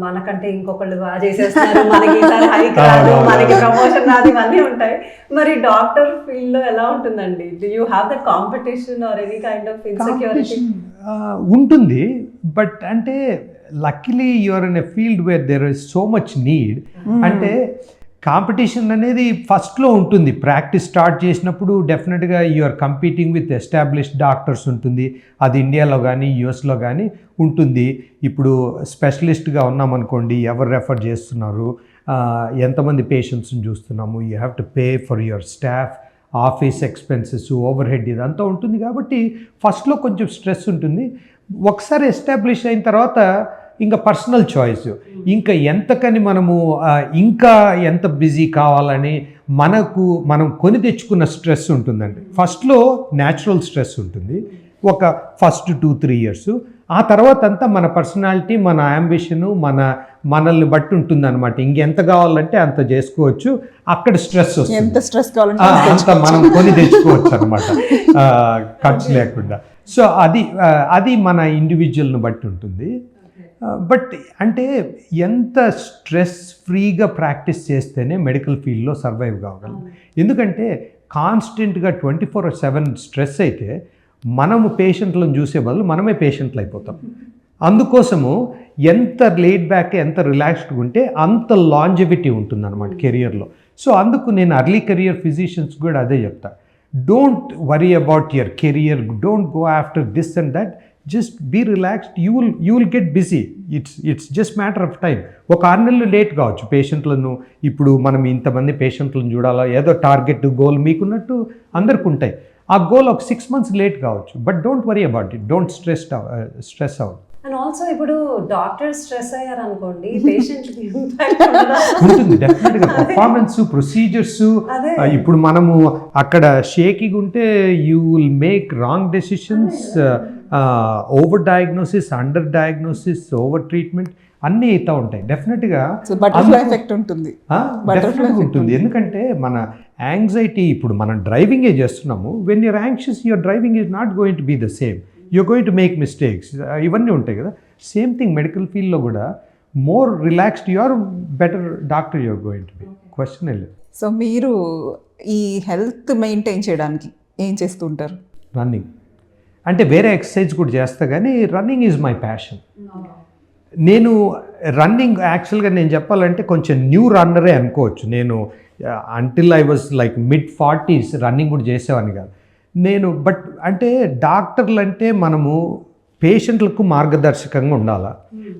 మనకంటే ఇంకొకళ్ళు బాగా చేసేస్తారు, మనకి హైక్ రాదు, మనకి ప్రమోషన్ రాదు, ఇవన్నీ ఉంటాయి. మరి డాక్టర్ ఫీల్డ్ లో ఎలా ఉంటుందండి? Do you have that competition or any kind of insecurity? ఉంటుంది, బట్ అంటే luckily you're in a field where there is so much need. అంటే కాంపిటీషన్ అనేది ఫస్ట్లో ఉంటుంది, ప్రాక్టీస్ స్టార్ట్ చేసినప్పుడు డెఫినెట్గా you're competing with established doctors ఉంటుంది. అది ఇండియాలో కానీ యూఎస్లో కానీ ఉంటుంది. ఇప్పుడు స్పెషలిస్ట్గా ఉన్నామనుకోండి, ఎవరు రెఫర్ చేస్తున్నారు, ఎంతమంది పేషెంట్స్ని చూస్తున్నాము, you have to pay for your staff, office expenses, over head, ఇదంతా ఉంటుంది. కాబట్టి ఫస్ట్లో కొంచెం స్ట్రెస్ ఉంటుంది. ఒకసారి ఎస్టాబ్లిష్ అయిన తర్వాత ఇంకా పర్సనల్ చాయిస్, ఇంకా ఎంతకని మనము ఇంకా ఎంత బిజీ కావాలని మనం కొని తెచ్చుకున్న స్ట్రెస్ ఉంటుందండి. ఫస్ట్లో న్యాచురల్ స్ట్రెస్ ఉంటుంది, ఒక ఫస్ట్ 2-3 years. ఆ తర్వాత అంతా మన పర్సనాలిటీ, మన అంబిషను, మనల్ని బట్టి ఉంటుంది అనమాట. ఇంకెంత కావాలంటే అంత చేసుకోవచ్చు. అక్కడ స్ట్రెస్ వస్తుంది, ఎంత స్ట్రెస్ కావాలంటే అంత మనం కొని తెచ్చుకోవచ్చు అనమాట, ఖర్చు లేకుండా. సో అది మన ఇండివిజువల్ని బట్టి ఉంటుంది. బట్ అంటే ఎంత స్ట్రెస్ ఫ్రీగా ప్రాక్టీస్ చేస్తేనే మెడికల్ ఫీల్డ్లో సర్వైవ్ కాగలం. ఎందుకంటే కాన్స్టెంట్గా 24/7 స్ట్రెస్ అయితే మనము పేషెంట్లను చూసే బదులు మనమే పేషెంట్లు అయిపోతాం. అందుకోసము ఎంత లేట్ బ్యాక్, ఎంత రిలాక్స్డ్గా ఉంటే అంత లాంజివిటీ ఉంటుందన్నమాట కెరియర్లో. సో అందుకు నేను అర్లీ కెరియర్ ఫిజిషియన్స్ కూడా అదే చెప్తా, don't worry about your career, don't go after this and that, just be relaxed, you will get busy. It's just matter of time. ఒక 6 నెలలు లేట్ కావచ్చు పేషెంట్లను. ఇప్పుడు మనం ఇంతమంది పేషెంట్లను చూడాలా, ఏదో టార్గెట్ గోల్ మీకున్నట్టు అందరికి ఉంటాయి. ఆ గోల్ ఒక 6 months లేట్ కావచ్చు. But don't worry about it, don't stress out. And also ఇప్పుడు డాక్టర్ స్ట్రెస్ అయ్యారు అనుకోండి, పేషెంట్ ఇంపాక్ట్ ఉంటుంది డెఫినెట్గా. పర్ఫార్మెన్స్, ప్రొసీజర్స్, ఇప్పుడు మనము అక్కడ షేకింగ్ ఉంటే you will make wrong decisions, over diagnosis, under diagnosis, over treatment అన్నీ అవుతూ ఉంటాయి డెఫినెట్గా. బటర్ఫ్లై ఎఫెక్ట్ ఉంటుంది. డెఫినెట్గా ఉంటుంది. ఎందుకంటే మన యాంగ్జైటీ, ఇప్పుడు మనం డ్రైవింగే చేస్తున్నాము, when you're anxious your driving is not going to be the same, you're going to make mistakes, ఇవన్నీ ఉంటాయి కదా. సేమ్ థింగ్ మెడికల్ ఫీల్డ్లో కూడా more relaxed you're, better doctor you're going to be, question లేదు. సో మీరు ఈ health maintain చేయడానికి ఏం చేస్తూ ఉంటారు? రన్నింగ్ అంటే వేరే ఎక్సర్సైజ్ కూడా చేస్తా, కానీ రన్నింగ్ ఈజ్ మై ప్యాషన్. నేను రన్నింగ్ యాక్చువల్గా నేను చెప్పాలంటే కొంచెం న్యూ రన్నరే అనుకోవచ్చు. నేను until I was like mid-40s running కూడా చేసేవాడిని కాదు నేను. బట్ అంటే డాక్టర్లు అంటే మనము పేషెంట్లకు మార్గదర్శకంగా ఉండాలా.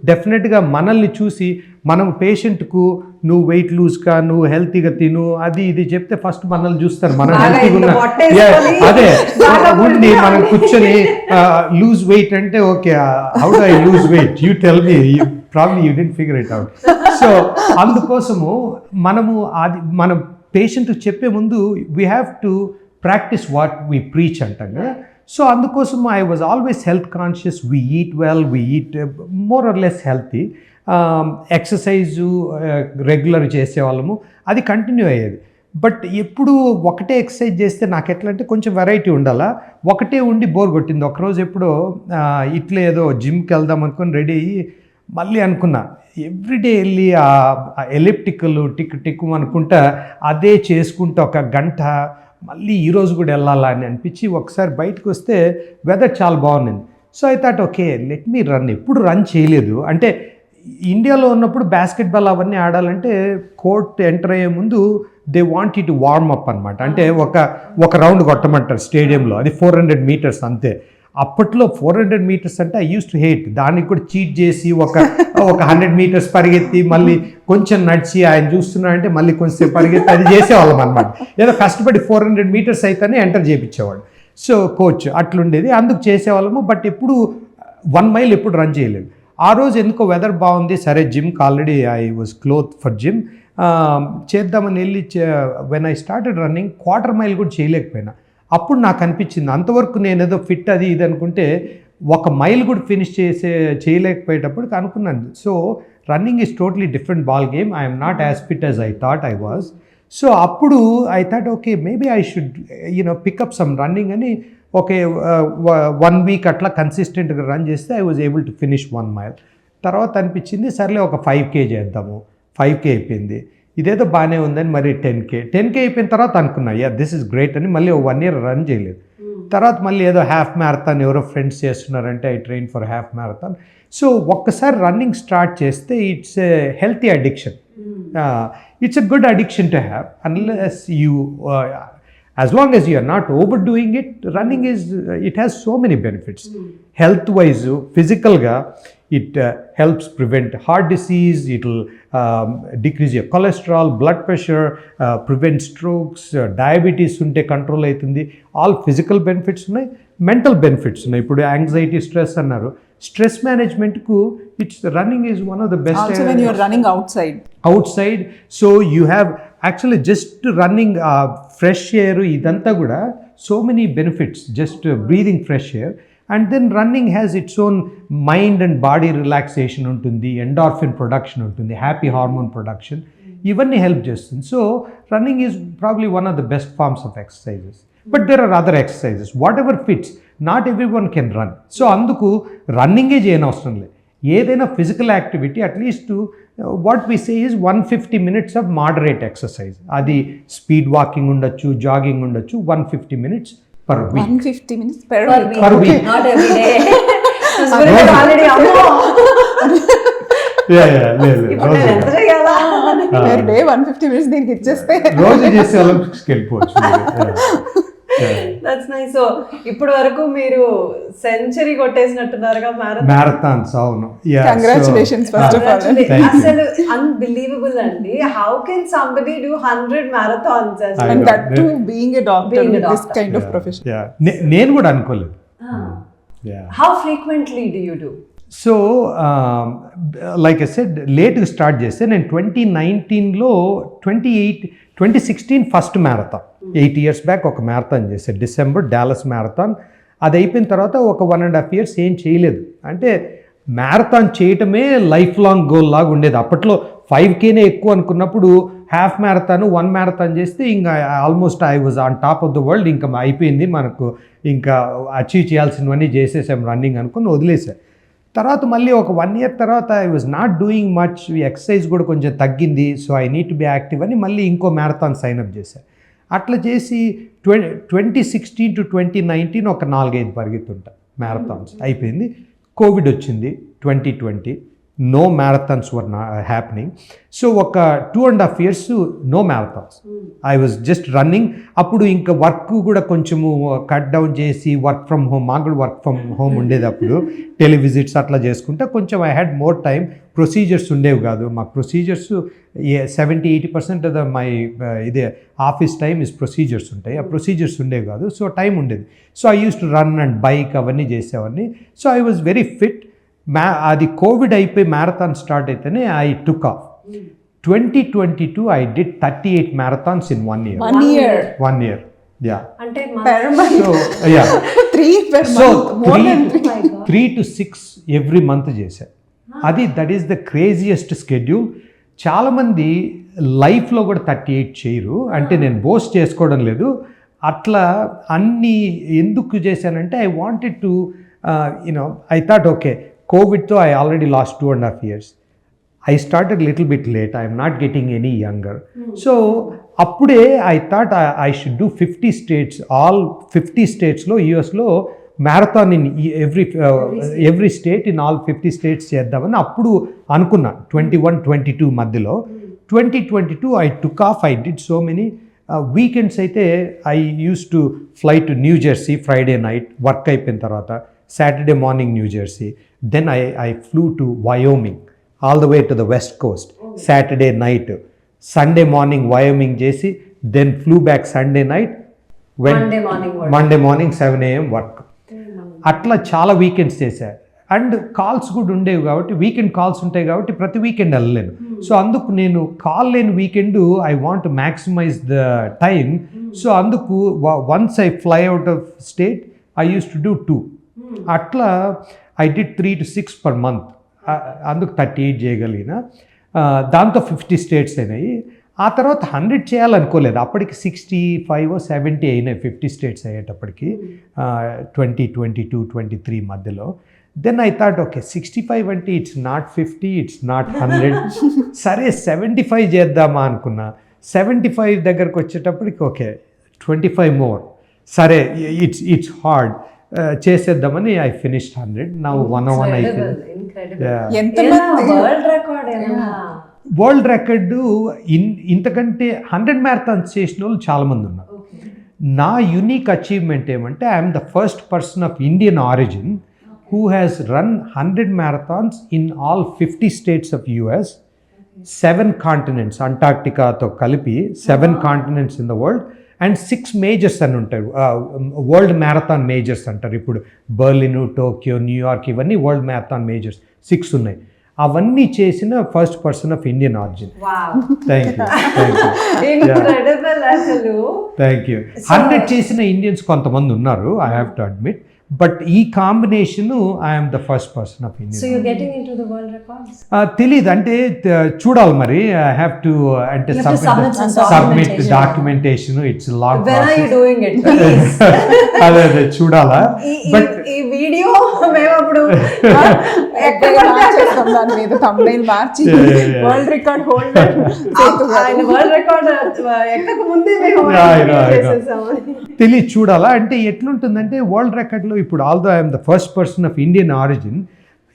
డెఫినెట్గా మనల్ని చూసి మనం పేషెంట్కు నువ్వు వెయిట్ లూజ్గా, నువ్వు హెల్తీగా తిను, అది ఇది చెప్తే ఫస్ట్ మనల్ని చూస్తారు, మనం హెల్తీగా ఉన్నా. అదే ఉండి మనం కూర్చొని లూజ్ వెయిట్ అంటే okay, how do I lose weight, you tell me, probably you didn't figure it out. So అందుకోసము మనము అది మనం పేషెంట్కి చెప్పే ముందు we have to practise what we preach అంటాం కదా. సో అందుకోసం I was always health conscious. We eat well, we eat more or less healthy. Exercise regular చేసేవాళ్ళము, అది కంటిన్యూ అయ్యేది. బట్ ఎప్పుడు ఒకటే ఎక్సర్సైజ్ చేస్తే నాకు ఎట్లా అంటే కొంచెం వెరైటీ ఉండాలా, ఒకటే ఉండి బోర్ కొట్టింది. ఒకరోజు ఎప్పుడో ఇట్లా ఏదో జిమ్కి వెళ్దాం అనుకొని రెడీ అయ్యి మళ్ళీ అనుకున్నా ఎవ్రీడే వెళ్ళి ఆ ఎలిప్టికల్ టిక్ అనుకుంటా అదే చేసుకుంటా ఒక గంట, మళ్ళీ ఈరోజు కూడా వెళ్ళాలా అని అనిపించి ఒకసారి బయటకు వస్తే వెదర్ చాలా బాగుంది. So I thought okay let me run. ఎప్పుడు రన్ చేయలేదు. అంటే ఇండియాలో ఉన్నప్పుడు బాస్కెట్బాల్ అవన్నీ ఆడాలంటే కోర్ట్ ఎంటర్ అయ్యే ముందు they want you to warm up అనమాట. అంటే ఒక రౌండ్ కొట్టమంటారు స్టేడియంలో, అది 400 meters అంతే. అప్పట్లో 400 meters అంటే ఐ యూస్ టు హేట్. దానికి కూడా చీట్ చేసి ఒక 100 meters పరిగెత్తి మళ్ళీ కొంచెం నడిచి ఆయన చూస్తున్నాడంటే మళ్ళీ కొంచెం పరిగెత్తి అది చేసేవాళ్ళం అనమాట. ఏదో కష్టపడి 400 meters అయితేనే ఎంటర్ చేయించేవాడు. సో కోచ్ అట్లుండేది, అందుకు చేసేవాళ్ళము. బట్ ఎప్పుడు 1 mile ఎప్పుడు రన్ చేయలేదు. ఆ రోజు ఎందుకో వెదర్ బాగుంది, సరే జిమ్కి already I was cloth for gym, చేద్దామని వెళ్ళి when I started running 1/4 mile కూడా చేయలేకపోయినా. అప్పుడు నాకు అనిపించింది అంతవరకు నేను ఏదో ఫిట్ అది ఇది అనుకుంటే 1 mile కూడా ఫినిష్ చేయలేకపోయేటప్పుడు అనుకున్నాను. So running is totally different ball game. I'm not as fit as I thought I was. So అప్పుడు I thought okay maybe I should pick up some running అని ఓకే 1 week అట్లా కన్సిస్టెంట్గా రన్ చేస్తే I was able to finish 1 mile. తర్వాత అనిపించింది సర్లే ఒక 5K చేద్దాము. 5K అయిపోయింది, ఇదేదో బాగానే ఉందని మరి 10K అయిపోయిన తర్వాత అనుకున్నా దిస్ ఇస్ గ్రేట్ అని మళ్ళీ 1 year రన్ చేయలేదు. తర్వాత మళ్ళీ ఏదో హాఫ్ మ్యారథాన్ ఎవరో ఫ్రెండ్స్ చేస్తున్నారంటే I train for half marathon. So ఒక్కసారి రన్నింగ్ స్టార్ట్ చేస్తే it's a healthy addiction. It's a good addiction to have unless you as long as you are not overdoing it. Running is it has so many benefits. Health wise, physical ga it helps prevent heart disease, it will decrease your cholesterol, blood pressure, prevent strokes, diabetes unte control aitundi. All physical benefits unnai, mental benefits unnai. Ipudu anxiety, stress annaru, stress management ku it's running is one of the best. Also when you are running outside, so you have actually just running fresh air idantha kuda so many benefits, just breathing fresh air. And then running has its own mind and body relaxation untundi, endorphin production untundi, happy hormone production, ivanni help chestundi. So running is probably one of the best forms of exercises. But there are other exercises, whatever fits. Not everyone can run. So అందుకు రన్నింగే చేయనవసరం లేదు. ఏదైనా physical activity at least what we say is 150 minutes of moderate exercise. అది speed walking ఉండొచ్చు, jogging ఉండొచ్చు. 150 minutes per week. 150 minutes per week. Not every day. Already అమ్మో ఇప్పుడు నేను ఎంత చేయాలా per day 150 minutes దీనికి ఇచ్చేస్తే రోజు చేసే ఒలింపిక్స్కి వెళ్ళిపోవచ్చు. That's nice. సో ఇప్పటి వరకు మీరు సెంచరీ కొట్టేసినట్టున్నారుగా మ్యారథాన్స్. అవును, కంగ్రాచులేషన్స్ ఫస్ట్ ఆఫ్ ఆల్. అసలు అన్బిలీవబుల్ అండి. How can somebody do 100 marathons and that too being a doctor with this kind of profession. నేను కూడా అనుకోలేదు. How frequently do you do? So like I said లేట్గా start చేస్తే నేను 2019లో 2016 first marathon 8 years back ఒక marathon చేశాను December Dallas marathon. అది అయిపోయిన తర్వాత ఒక 1.5 years ఏం చేయలేదు. అంటే మ్యారథాన్ చేయటమే లైఫ్ లాంగ్ గోల్ లాగా ఉండేది. అప్పట్లో 5Kనే ఎక్కువ అనుకున్నప్పుడు హాఫ్ మ్యారథాన్ 1 మ్యారథాన్ చేస్తే ఇంకా almost I was on top of the world. ఇంకా అయిపోయింది, మనకు ఇంకా అచీవ్ చేయాల్సినవన్నీ చేసేసాం రన్నింగ్ అనుకుని వదిలేసాను. తర్వాత మళ్ళీ ఒక 1 year తర్వాత I was not doing much, exercise కూడా కొంచెం తగ్గింది. So I need to be active అని మళ్ళీ ఇంకో మ్యారథాన్ సైన్అప్ చేశాను. అట్లా చేసి 2016 to 2019 ఒక 4-5 పరిగెత్తుంటా మ్యారథాన్స్. అయిపోయింది. కోవిడ్ వచ్చింది 2020. No marathons were happening. So ఒక 2.5 years no marathons. I was just running. అప్పుడు ఇంకా వర్క్ కూడా కొంచెము కట్ డౌన్ చేసి వర్క్ ఫ్రమ్ హోమ్, మాకు కూడా వర్క్ ఫ్రమ్ హోమ్ ఉండేది అప్పుడు. టెలివిజిట్స్ అట్లా చేసుకుంటే కొంచెం I had more time. Procedures ఉండేవి కాదు మాకు. ప్రొసీజర్స్ 70-80% ఆఫ్ మై ఇదే ఆఫీస్ టైమ్ ఇస్ ప్రొసీజర్స్ ఉంటాయి. ఆ ప్రొసీజర్స్ ఉండేవి కాదు. సో టైం ఉండేది. So I use to run and bike అవన్నీ చేసేవాడిని. So I was very fit. అది కోవిడ్ అయిపోయి మ్యారథాన్ స్టార్ట్ అయితేనే I took of. 2022 I did 38 marathons in 1 year. 1 year. 1 year, yeah. అంటే Per month. So yeah. 3 per So month. More than 3. 3 to 6 every month చేశాను. అది that is the craziest schedule. చాలామంది లైఫ్లో కూడా 38 చేయరు. అంటే నేను బోస్ట్ చేసుకోవడం లేదు. అట్లా అన్ని ఎందుకు చేశానంటే I wanted to I thought okay, కోవిడ్తో I already lost 2.5 years. I started little bit late. I am not getting any younger. So అప్పుడే I thought I should do 50 states, all 50 statesలో యూఎస్లో marathon in every state in all 50 states చేద్దామని అప్పుడు అనుకున్నా. 21-22 మధ్యలో. 2022 I took off. I did so many. Weekends అయితే I use to fly to New Jersey Friday night work అయిపోయిన తర్వాత. Saturday morning New Jersey. Then I flew to Wyoming, all the way to the west coast. Saturday night. Sunday morning Wyoming చేసి then flew back Sunday night. Monday morning 7 a.m. work. అట్లా చాలా weekends చేశారు. And calls కూడా ఉండేవి కాబట్టి, weekend calls ఉంటాయి కాబట్టి ప్రతి వీకెండ్ వెళ్ళలేను. సో అందుకు నేను కాల్ లేని weekend I want maximize the time. So అందుకు once I fly out of state I use to do 2. అట్లా I did 3 to 6 per month. అందుకు 38 చేయగలిగిన. దాంతో 50 states అయినాయి. ఆ తర్వాత 100 చేయాలనుకోలేదు. అప్పటికి 65 or 70 అయినాయి 50 states అయ్యేటప్పటికి 2022-23 మధ్యలో. దెన్ ఐ థాట్ ఓకే 65 అంటే ఇట్స్ నాట్ 50, ఇట్స్ నాట్ 100. సరే 75 చేద్దామా అనుకున్నా. 75 దగ్గరకు వచ్చేటప్పటికి ఓకే 25 more. సరే ఇట్స్ హార్డ్ చేసేద్దామని ఐ ఫినిష్డ్ 100. నా 101 అయిపోయింది. వరల్డ్ రికార్డ్ ఇంతకంటే 100 marathons చేసిన వాళ్ళు చాలామంది ఉన్నారు. నా యునిక్ అచీవ్మెంట్ ఏమంటే I'm the first person of Indian origin who has run 100 marathons in all 50 states of US, 7 continents, అంటార్క్టికాతో కలిపి 7 continents in the world, and 6 majors అని ఉంటారు. వరల్డ్ మ్యారథాన్ మేజర్స్ అంటారు. ఇప్పుడు బర్లిన్, టోక్యో, న్యూయార్క్ ఇవన్నీ world marathon majors 6 ఉన్నాయి. అవన్నీ చేసిన first person of Indian origin. Thank you. 100 చేసిన ఇండియన్స్ కొంతమంది ఉన్నారు, I have to admit. But ఈ combination I'm the first person of India. So you getting into the world records? తెలీదు, అంటే చూడాలి మరి. ఐ హ్యావ్ టు అంటే submit documentation. It's long process. When are you doing it? అదే చూడాలా. But ఈ video మేము అప్పుడు ఎక్కడ చేస్తాం దాని మీద thumbnail మార్చి వరల్డ్ రికార్డ్ హోల్డర్ ఆయన వరల్డ్ రికార్డ్ ఎక్కక ముందే మేము చేసేసాము. తెలియదు, చూడాలా. అంటే ఎట్లుంటుందంటే వరల్డ్ రికార్డ్లో ఇప్పుడు although I'm the first person of Indian origin.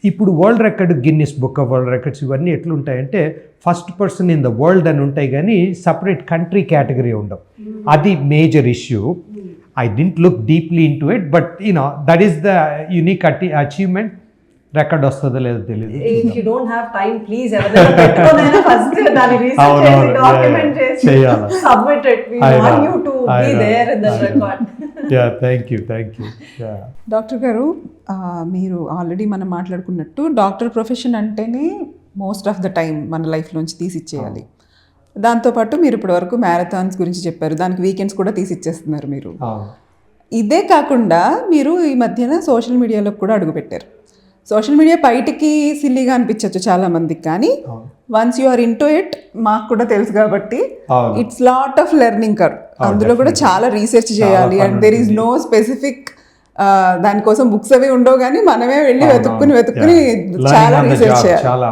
ఇప్పుడు world record, Guinness book of world records ఇవన్నీ ఎట్లుంటాయంటే first person in the world అని ఉంటాయి కానీ సపరేట్ కంట్రీ కేటగిరీ ఉండవు. అది major issue. I didn't look deeply into it, but that is the unique achievement. Record వస్తుందో లేదో తెలియదు. If you don't have time, please ఎవరైనా పెట్టుకోనైనా ఫస్ట్ దాని రీసెర్చ్ చేసి డాక్యుమెంట్ చేసి చేయాలి. submit it. We want you to be there in the record. Yeah thank you yeah. Doctor గారు మీరు ఆల్రెడీ మనం మాట్లాడుకున్నట్టు డాక్టర్ ప్రొఫెషన్ అంటేనే మోస్ట్ ఆఫ్ ద టైం మన లైఫ్లోంచి తీసిచ్చేయాలి. దాంతోపాటు మీరు ఇప్పటివరకు మ్యారథాన్స్ గురించి చెప్పారు, దానికి వీకెండ్స్ కూడా తీసిచ్చేస్తున్నారు మీరు. ఇదే కాకుండా మీరు ఈ మధ్యన సోషల్ మీడియాలో కూడా అడుగుపెట్టారు. సోషల్ మీడియా బయటికి సిల్లీగా అనిపించవచ్చు చాలా మందికి, కానీ once you are into it, మాకు కూడా తెలుసు కాబట్టి it's lot of learning curve. అందులో కూడా చాలా రీసెర్చ్ చేయాలి and there is no specific దానికోసం బుక్స్ అవి ఉండవు, కానీ మనమే వెళ్ళి వెతుక్కుని చాలా రీసెర్చ్ చేయాలి.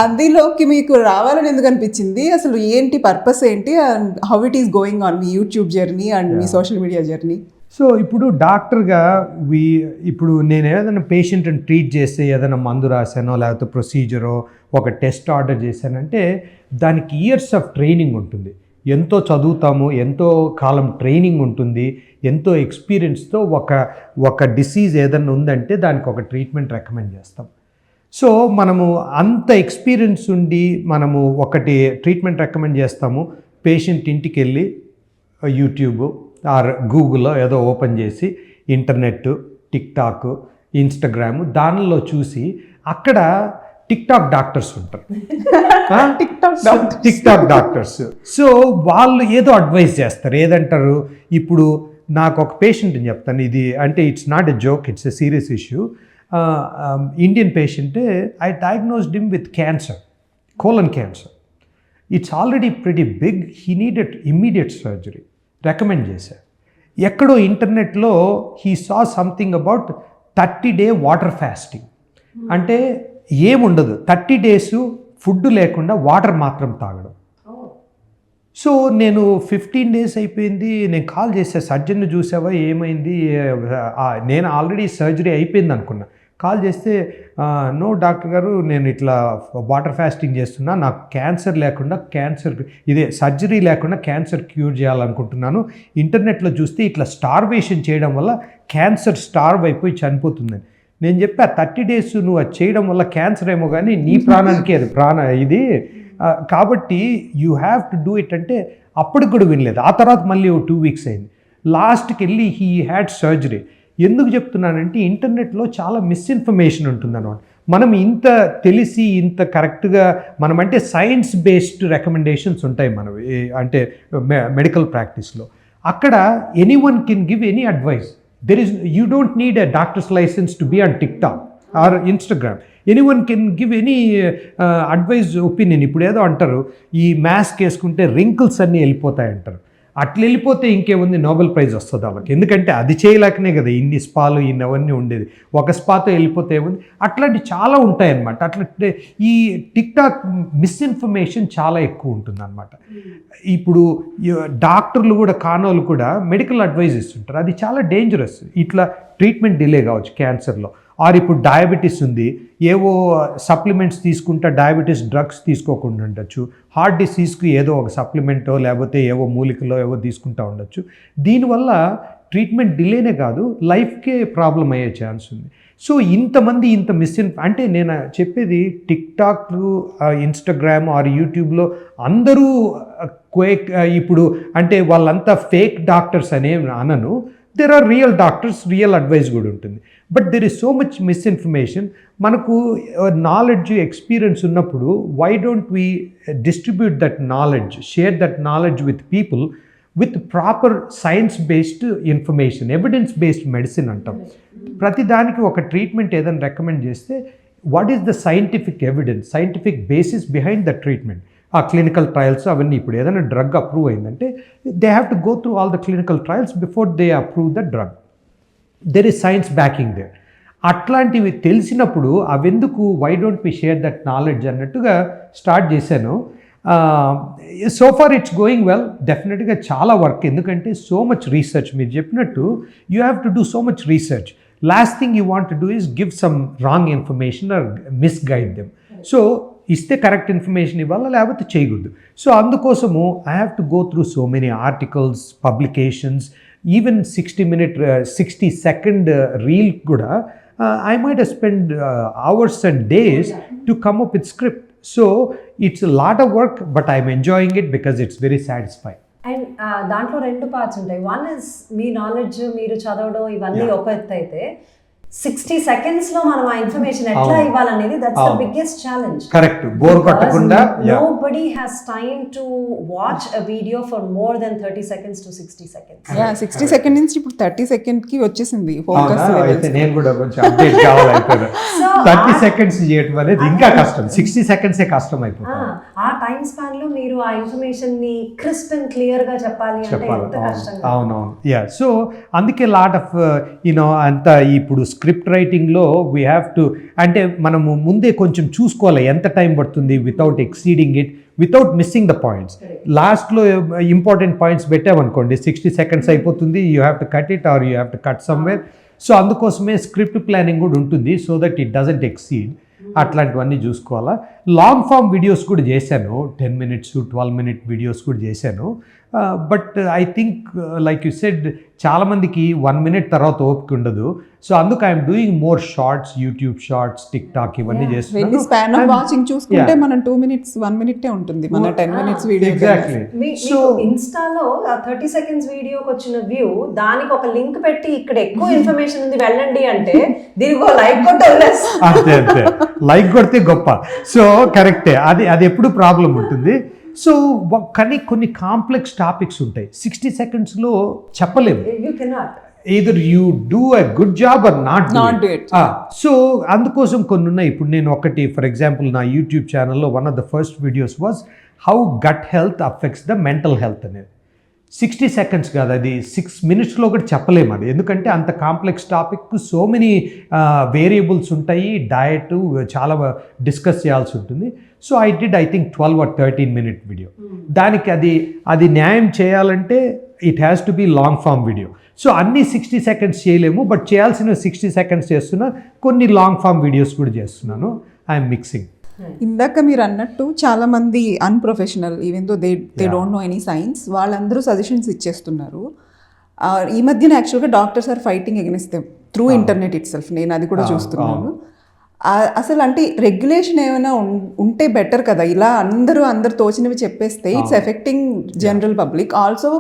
అందులోకి మీకు రావాలని ఎందుకు అనిపించింది, అసలు ఏంటి పర్పస్ ఏంటి, and how it is going on me YouTube journey and me social media journey? So ఇప్పుడు డాక్టర్గా ఇప్పుడు నేను ఏదైనా పేషెంట్ని ట్రీట్ చేస్తే ఏదైనా మందు రాశానో లేకపోతే ప్రొసీజరో ఒక టెస్ట్ ఆర్డర్ చేశానంటే దానికి ఇయర్స్ ఆఫ్ ట్రైనింగ్ ఉంటుంది. ఎంతో చదువుతాము, ఎంతో కాలం ట్రైనింగ్ ఉంటుంది, ఎంతో ఎక్స్పీరియన్స్తో ఒక డిసీజ్ ఏదైనా ఉందంటే దానికి ఒక ట్రీట్మెంట్ రికమెండ్ చేస్తాం. సో మనము అంత ఎక్స్పీరియన్స్ ఉండి మనము ఒకటి ట్రీట్మెంట్ రికమెండ్ చేస్తాము. పేషెంట్ ఇంటికి వెళ్ళి యూట్యూబ్ ఆర్ గూగుల్లో ఏదో ఓపెన్ చేసి ఇంటర్నెట్, టిక్టాక్, ఇన్స్టాగ్రామ్ దానిలో చూసి అక్కడ టిక్టాక్ డాక్టర్స్ ఉంటారు. TikTok doctors. సో వాళ్ళు ఏదో అడ్వైస్ చేస్తారు. ఏదంటారు, ఇప్పుడు నాకు ఒక పేషెంట్ని చెప్తాను, ఇది అంటే it's not a joke, it's a serious issue. Indian patient, I diagnosed him with cancer, colon cancer. It's already pretty big, he needed immediate surgery. Recommend చేశారు. ఎక్కడో ఇంటర్నెట్లో he saw something about 30-day water fasting. అంటే ఏముండదు, 30 days food లేకుండా water మాత్రం తాగడం. So నేను 15 days అయిపోయింది, నేను కాల్ చేసా, సర్జన్ని చూసావా ఏమైంది, నేను ఆల్రెడీ సర్జరీ అయిపోయింది అనుకున్నా. కాల్ చేస్తే, నో డాక్టర్ గారు, నేను ఇట్లా వాటర్ ఫాస్టింగ్ చేస్తున్నా, నాకు క్యాన్సర్ లేకుండా సర్జరీ లేకుండా క్యాన్సర్ క్యూర్ చేయాలనుకుంటున్నాను. ఇంటర్నెట్లో చూస్తే ఇట్లా స్టార్వేషన్ చేయడం వల్ల క్యాన్సర్ స్టార్వ్ అయిపోయి చనిపోతుందని. నేను చెప్పా, 30 days నువ్వు అది చేయడం వల్ల క్యాన్సర్ ఏమో కానీ నీ ప్రాణానికి అది ఇది కాబట్టి you have to do it అంటే అప్పటికి కూడా వినలేదు. ఆ తర్వాత మళ్ళీ 2 weeks అయింది. లాస్ట్కి వెళ్ళి హీ హ్యాడ్ సర్జరీ. ఎందుకు చెప్తున్నానంటే ఇంటర్నెట్లో చాలా మిస్ఇన్ఫర్మేషన్ ఉంటుందన్నమాట. మనం ఇంత తెలిసి ఇంత కరెక్ట్గా మనమంటే సైన్స్ బేస్డ్ రికమెండేషన్స్ ఉంటాయి మనవి, అంటే మెడికల్ ప్రాక్టీస్లో. అక్కడ anyone can give any advice. You don't need a doctor's license to be on TikTok or Instagram. Anyone can give any advice, opinion. ఇప్పుడు ఏదో అంటారు, ఈ మాస్క్ వేసుకుంటే రింకిల్స్ అన్నీ వెళ్ళిపోతాయి అంటారు. అట్లా వెళ్ళిపోతే ఇంకేముంది, నోబెల్ ప్రైజ్ వస్తుంది వాళ్ళకి. ఎందుకంటే అది చేయలేకనే కదా ఇన్ని స్పాలు ఇన్నవన్నీ ఉండేది. ఒక స్పాతో వెళ్ళిపోతే ఏముంది, అట్లాంటి చాలా ఉంటాయన్నమాట. అట్లా ఈ టిక్టాక్ మిస్ఇన్ఫర్మేషన్ చాలా ఎక్కువ ఉంటుందన్నమాట. ఇప్పుడు డాక్టర్లు కూడా కానోళ్ళు కూడా మెడికల్ అడ్వైజ్ ఇస్తుంటారు, అది చాలా డేంజరస్. ఇట్లా ట్రీట్మెంట్ డిలే కావచ్చు క్యాన్సర్లో. ఆర్ ఇప్పుడు డయాబెటీస్ ఉంది, ఏవో సప్లిమెంట్స్ తీసుకుంటా డయాబెటీస్ డ్రగ్స్ తీసుకోకుండా ఉండొచ్చు. హార్ట్ డిసీజ్కి ఏదో ఒక సప్లిమెంటో లేకపోతే ఏవో మూలికలో ఏవో తీసుకుంటూ ఉండొచ్చు. దీనివల్ల ట్రీట్మెంట్ డిలేనే కాదు, లైఫ్కే ప్రాబ్లం అయ్యే ఛాన్స్ ఉంది. సో ఇంతమంది అంటే నేను చెప్పేది టిక్టాక్, ఇన్స్టాగ్రామ్ ఆర్ యూట్యూబ్లో అందరూ ఇప్పుడు అంటే వాళ్ళంతా ఫేక్ డాక్టర్స్ అనే అనను. There are real doctors, real advice కూడా ఉంటుంది. But there is so much misinformation. మనకు నాలెడ్జ్, ఎక్స్పీరియన్స్ ఉన్నప్పుడు why don't we distribute that knowledge, share that knowledge with people with proper science based information, evidence based medicine అంటాం. ప్రతి దానికి ఒక treatment ఏదైనా recommend చేస్తే what is the scientific evidence, scientific basis behind the treatment. ఆ clinical trials అవన్నీ, ఇప్పుడు ఏదైనా డ్రగ్ అప్రూవ్ అయిందంటే they have to go through all the clinical trials before they approve the drug. There is science backing there. అట్లాంటివి తెలిసినప్పుడు అవెందుకు, why don't we share that knowledge అన్నట్టుగా start చేశాను. So far it's going well. డెఫినెట్గా చాలా work, ఎందుకంటే so much research. మీరు చెప్పినట్టు you have to do so much research. Last thing you want to do is give some wrong information or misguide them. So ఇస్తే correct information ఇవ్వాలి, లేకపోతే చేయకూడదు. So అందుకోసము I have to go through so many articles, publications, even 60-second reel కూడా I might have spent hours and days to come up with script. So it's a lot of work, but I'm enjoying it because it's very satisfying. And దాంట్లో 2 parts ఉంటాయి. One is me knowledge, మీరు చదవడం ఇవన్నీ ఒక ఎత్తు అయితే 60 seconds లో మనం ఆ ఇన్ఫర్మేషన్ ఎట్లా ఇవ్వాలనేది that's the biggest challenge. Correct, bore కొట్టకుండా. Nobody has time to watch a video for more than 30 seconds to 60 seconds. 60 seconds నుంచి ఇప్పుడు 30 seconds కి వచ్చేసింది ఫోకస్. అయితే నేను కూడా కొంచెం అప్డేట్ కావాలైపోయాను. 30 seconds చేయడం అనేది ఇంకా కష్టం, 60 seconds కష్టం అయిపోతుంది. ఆ టైం స్పాన్ లో మీరు ఆ ఇన్ఫర్మేషన్ ని క్రిస్ప్ అండ్ క్లియర్ గా చెప్పాలి అంటే ఎంత కష్టం. అవునవును, యా. సో అందుకే లాట్ ఆఫ్ యూనో అంత ఇప్పుడు స్క్రిప్ట్ రైటింగ్లో వీ హ్యావ్ టు, అంటే మనము ముందే కొంచెం చూసుకోవాలి ఎంత టైం పడుతుంది without exceeding it, without missing the points. లాస్ట్లో ఇంపార్టెంట్ పాయింట్స్ పెట్టామనుకోండి 60 seconds అయిపోతుంది, you have to cut it or you have to cut somewhere. So అందుకోసమే స్క్రిప్ట్ ప్లానింగ్ కూడా ఉంటుంది, so that it doesn't exceed. అట్లాంటివన్నీ చూసుకోవాలా. లాంగ్ ఫామ్ వీడియోస్ కూడా చేశాను, 10 minutes 12 minute వీడియోస్ కూడా చేశాను. But I think like you said చాలామందికి 1 minute తర్వాత ఓపిక ఉండదు. సో అందుకు I'm doing more shorts, YouTube shorts, TikTok ఇవన్నీ చేస్తున్నాను. స్పాన్ ఆఫ్ వాచింగ్ చూసుకుంటే మనం 2 minutes 1 minute ఉంటుంది మన 10 minutes వీడియో. ఎగ్జాక్ట్లీ. సో ఇన్స్టాలో 30 seconds వీడియోకి వచ్చిన వ్యూ, దానికి ఒక లింక్ పెట్టి ఇక్కడ ఎక్కువ ఇన్ఫర్మేషన్ ఉంది వెళ్ళండి అంటే దీనికి లైక్ కొట్టే అంతే అంతే, లైక్ కొడితే గొప్ప. సో కరెక్టే, అది ఎప్పుడు ప్రాబ్లం ఉంటుంది. సో కానీ కొన్ని కాంప్లెక్స్ టాపిక్స్ ఉంటాయి 60 secondsలో చెప్పలేము. You cannot either you do a good job or not do it. So అందుకోసం కొన్ని ఉన్నాయి. ఇప్పుడు నేను ఒకటి ఫర్ ఎగ్జాంపుల్ నా యూట్యూబ్ ఛానల్లో one of the first videos was how gut health affects the mental health అనేది. 60 seconds కాదు, అది 6 minutesలో కూడా చెప్పలేము అది, ఎందుకంటే అంత complex topic, so many variables ఉంటాయి, డయట్ చాలా డిస్కస్ చేయాల్సి ఉంటుంది. So I think 12 or 13 minute video. దానికి అది న్యాయం చేయాలంటే it has to be long form video. So అన్ని 60 seconds చేయలేము, బట్ చేయాల్సిన 60 seconds చేస్తున్నా, కొన్ని లాంగ్ ఫామ్ వీడియోస్ కూడా చేస్తున్నాను. I'm mixing. ఇందాక మీరు అన్నట్టు చాలా మంది unprofessional, even though they don't know any science, వాళ్ళందరూ సజెషన్స్ ఇచ్చేస్తున్నారు. ఈ మధ్యన యాక్చువల్గా doctors are fighting against them through internet itself. నేను అది కూడా చూస్తున్నాను. అసలు అంటే రెగ్యులేషన్ ఏమైనా ఉంటే బెటర్ కదా, ఇలా అందరు తోచినవి చెప్పేస్తే it's affecting general public. Also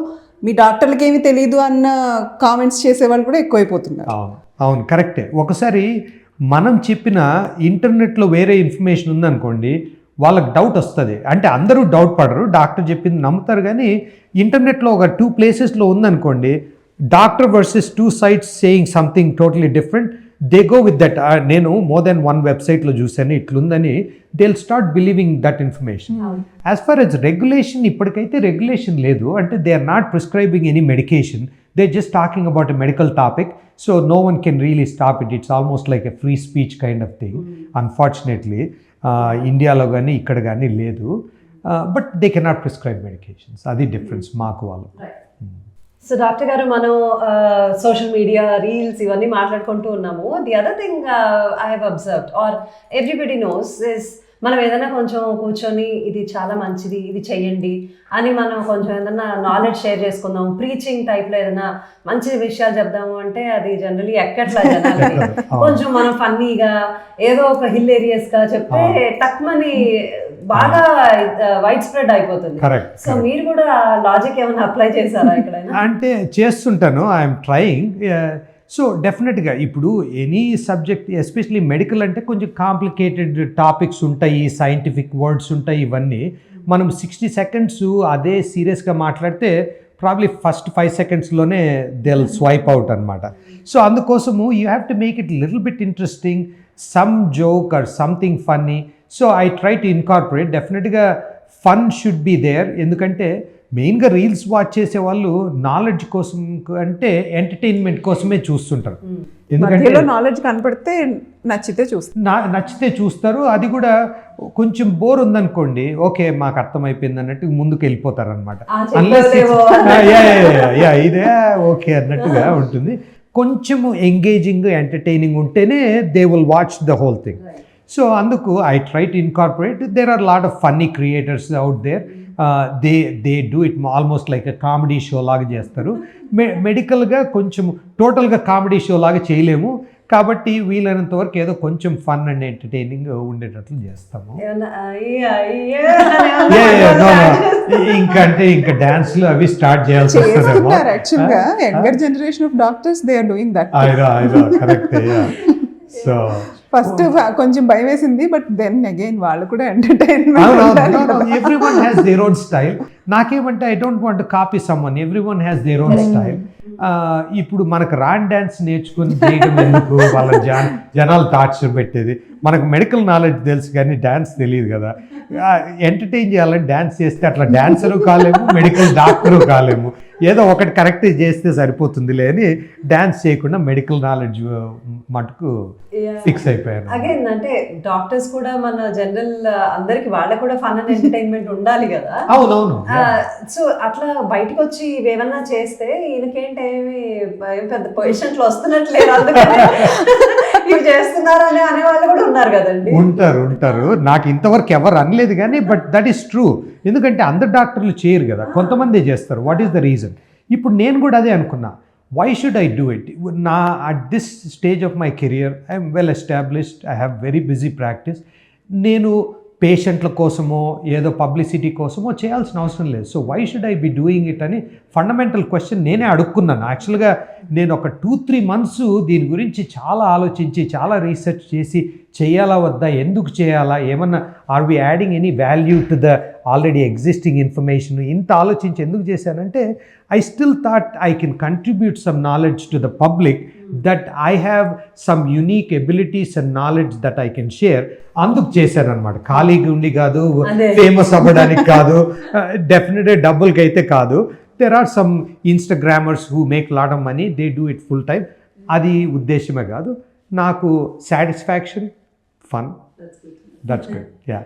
మీ డాక్టర్లకి ఏమి తెలియదు అన్న కామెంట్స్ చేసేవాళ్ళు కూడా ఎక్కువైపోతున్నారు. అవును కరెక్టే. ఒకసారి మనం చెప్పిన ఇంటర్నెట్లో వేరే ఇన్ఫర్మేషన్ ఉందనుకోండి, వాళ్ళకి డౌట్ వస్తుంది. అంటే అందరూ డౌట్ పడరు, డాక్టర్ చెప్పింది నమ్ముతారు. కానీ ఇంటర్నెట్లో ఒక 2 places ఉందనుకోండి, doctor versus 2 sides saying something totally different, they go with that. నేను మోర్ దెన్ 1 websiteలో చూశాను ఇట్లుందని, they will start believing that information. As far as regulation, ఇప్పటికైతే రెగ్యులేషన్ లేదు. అంటే they are not prescribing any medication, they just talking about a medical topic. So no one can really stop it. It's almost like a free speech kind of thing. Unfortunately ఇండియాలో కానీ ఇక్కడ కానీ లేదు. But they cannot prescribe medications. అది difference మాకు వాళ్ళు. So doctor గారు, మనం సోషల్ మీడియా, రీల్స్ ఇవన్నీ మాట్లాడుకుంటూ ఉన్నాము. The other thing I have observed are everybody knows is, మనం ఏదైనా కొంచెం కూర్చొని ఇది చాలా మంచిది, ఇది చెయ్యండి అని మనం కొంచెం ఏదైనా నాలెడ్జ్ షేర్ చేసుకుందాం, ప్రీచింగ్ టైప్లో ఏదైనా మంచి విషయాలు చెప్దాము అంటే అది జనరలీ ఎక్కట్లా జనాలకి. కొంచెం మనం ఫన్నీగా ఏదో ఒక హిలేరియస్గా చెప్తే టక్మని బాగా వైడ్ స్ప్రెడ్ అయిపోతుంది. సో మీరు కూడా లాజిక్ ఏమైనా అప్లై చేశారా ఎక్కడైనా? అంటే చేస్తుంటాను, ఐఎమ్ ట్రయింగ్. సో డెఫినెట్గా ఇప్పుడు ఎనీ సబ్జెక్ట్, ఎస్పెషలీ మెడికల్ అంటే కొంచెం కాంప్లికేటెడ్ టాపిక్స్ ఉంటాయి, సైంటిఫిక్ వర్డ్స్ ఉంటాయి. ఇవన్నీ మనం 60 seconds అదే సీరియస్గా మాట్లాడితే ప్రాబ్లీ ఫస్ట్ 5 secondsలోనే దే విల్ స్వైప్ అవుట్ అనమాట. సో అందుకోసము you have to make it little bit interesting, some joke or something funny. So I try to incorporate. డెఫినెట్గా ఫన్ షుడ్ బి దేర్. ఎందుకంటే మెయిన్గా రీల్స్ వాచ్ చేసే వాళ్ళు knowledge కోసం అంటే ఎంటర్టైన్మెంట్ కోసమే చూస్తుంటారు. ఎందుకంటే నాలెడ్జ్ కనపడితే నచ్చితే చూస్తారు. అది కూడా కొంచెం బోర్ ఉందనుకోండి, ఓకే మాకు అర్థమైపోయింది అన్నట్టు ముందుకు వెళ్ళిపోతారు అనమాట. ఇదే ఓకే అన్నట్టుగా ఉంటుంది. కొంచెము ఎంగేజింగ్, ఎంటర్టైనింగ్ ఉంటేనే they will watch the whole thing. So అందుకు I try to incorporate. There are lot of funny creators out there. They do it almost like comedy show లాగా చేస్తారు. మెడికల్గా కొంచెం టోటల్గా కామెడీ షో లాగా చేయలేము కాబట్టి వీలైనంత వరకు ఏదో కొంచెం ఫన్ అండ్ ఎంటర్టైనింగ్ ఉండేటట్లు చేస్తాము. ఇంకా డాన్స్లు అవి స్టార్ట్ చేయాల్సి వస్తుందేమో. యాక్చువల్గా younger generation of doctors they are doing that. Correct. So first కొంచెం భయం వేసింది, బట్ దెన్ అగైన్ వాళ్ళు కూడా entertainment. Everyone has their own style. నాకేమంటే I don't want copy someone, everyone has their own style. ఇప్పుడు మనకు రాన్ డ్యాన్స్ నేర్చుకుని చేయడం ఎందుకు, వాళ్ళ జనాలు టార్చర్ పెట్టేది. మనకు మెడికల్ నాలెడ్జ్ తెలుసు కానీ డ్యాన్స్ తెలియదు కదా. ఎంటర్టైన్ చేయాలని డ్యాన్స్ చేస్తే అట్లా డాన్సరు కాలేము, మెడికల్ డాక్టరు కాలేము. ఏదో ఒకటి కరెక్ట్ చేస్తే సరిపోతుందిలే అని డాన్స్ చేయకుండా మెడికల్ నాలెడ్జ్ మటుకు ఫిక్స్ అయిపోయాను. అగైన్ అంటే డాక్టర్స్ కూడా మన జనరల్ అందరికి వాళ్ళకు కూడా ఫన్ అండ్ ఎంటర్టైన్మెంట్ ఉండాలి కదా. అవునవును. సో అట్లా బయటకు వచ్చి ఏమన్నా చేస్తే ఈయనకేంటి ఏమి పెద్ద పొజిషన్స్ లో వస్తున్నట్లేదు, అందుకని ఇవి చేస్తున్నారు అనే వాళ్ళు కూడా ఉన్నారు కదండి. ఉంటారు. నాకు ఇంతవరకు ఎవరు అనలేదు కానీ బట్ దట్ ఈస్ ట్రూ. ఎందుకంటే అందరు డాక్టర్లు చేయరు కదా, కొంతమంది చేస్తారు. What is the reason? ఇప్పుడు నేను కూడా అదే అనుకున్నా, why should I do it? At this stage of my career, I am well established, I have very busy practice. నేను పేషెంట్ల కోసమో ఏదో పబ్లిసిటీ కోసమో చేయాల్సిన అవసరం లేదు. So why should I be doing it అని ఫండమెంటల్ క్వశ్చన్ నేనే అడుక్కున్నాను. యాక్చువల్గా నేను ఒక 2-3 months దీని గురించి చాలా ఆలోచించి చాలా రీసెర్చ్ చేసి చేయాలా వద్దా, ఎందుకు చేయాలా, ఏమన్నా are we adding any value to the already existing information, ఇంత ఆలోచించి ఎందుకు చేశానంటే I still thought I can contribute some knowledge to the public, that I have some unique abilities and knowledge that I can share. అందుకు చేశాను అనమాట. ఖాళీగా ఉండి కాదు, ఫేమస్ అవ్వడానికి కాదు, డెఫినెట్గా డబ్బులకి అయితే కాదు. There are some Instagrammers who make lot of money, they do it full time. అది ఉద్దేశమే కాదు, నాకు satisfaction, fun, that's good. Yeah.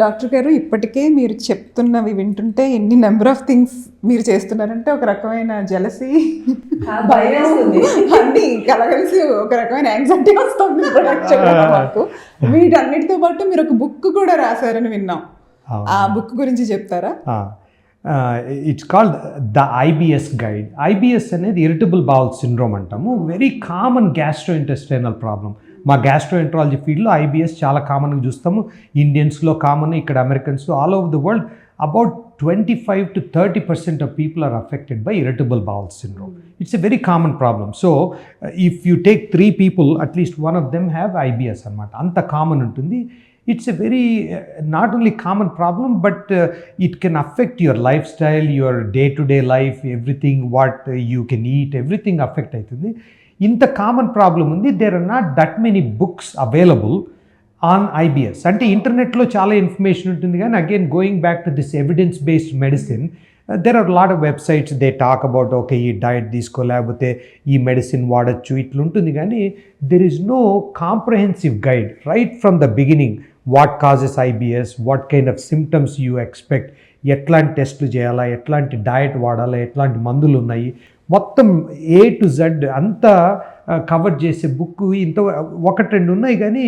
Doctor గారు, ఇప్పటికే మీరు చెప్తున్నవి వింటుంటే ఎన్ని నెంబర్ ఆఫ్ థింగ్స్ మీరు చేస్తున్నారంటే ఒక రకమైన జెలసీ, అన్ని కలగలిసి ఒక రకమైన యాంగ్జైటీ వస్తుంది మాకు. వీటన్నిటితో పాటు మీరు ఒక బుక్ కూడా రాశారని విన్నాం. ఆ బుక్ గురించి చెప్తారా? It's called the IBS guide. IBS అనేది ఇరిటబుల్ బౌల్ సిండ్రోమ్ అంటాము. Very common gastro intestinal problem. మా గ్యాస్ట్రోఎంట్రాలజీ ఫీల్డ్లో IBS చాలా కామన్గా చూస్తాము. ఇండియన్స్లో కామన్, ఇక్కడ అమెరికన్స్లో, all over the world about 25 to 30% of people are affected by irritable bowel syndrome. It's a very common problem. So if you take 3 people, at least one of them have IBS అన్నమాట. అంత common ఉంటుంది. It's a very not only common problem, but it can affect your lifestyle, your day-to-day life, everything, what you can eat, everything affect అవుతుంది. ఇంత common problem ఉంది. There are not that many books available on IBS. అంటే ఇంటర్నెట్లో చాలా information ఉంటుంది కానీ again going back to this evidence based medicine, there are lot of websites they talk about okay ఈ diet తీసుకో, లేకపోతే ఈ మెడిసిన్ వాడచ్చు, ఇట్లా ఉంటుంది. కానీ there is no comprehensive guide right from the beginning. What causes IBS, what kind of symptoms you expect, ఎట్లాంటి టెస్టులు చేయాలా, ఎట్లాంటి డయట్ వాడాలా, ఎట్లాంటి మందులు ఉన్నాయి, మొత్తం A to Z అంతా కవర్ చేసే బుక్ ఇంత 1-2 ఉన్నాయి కానీ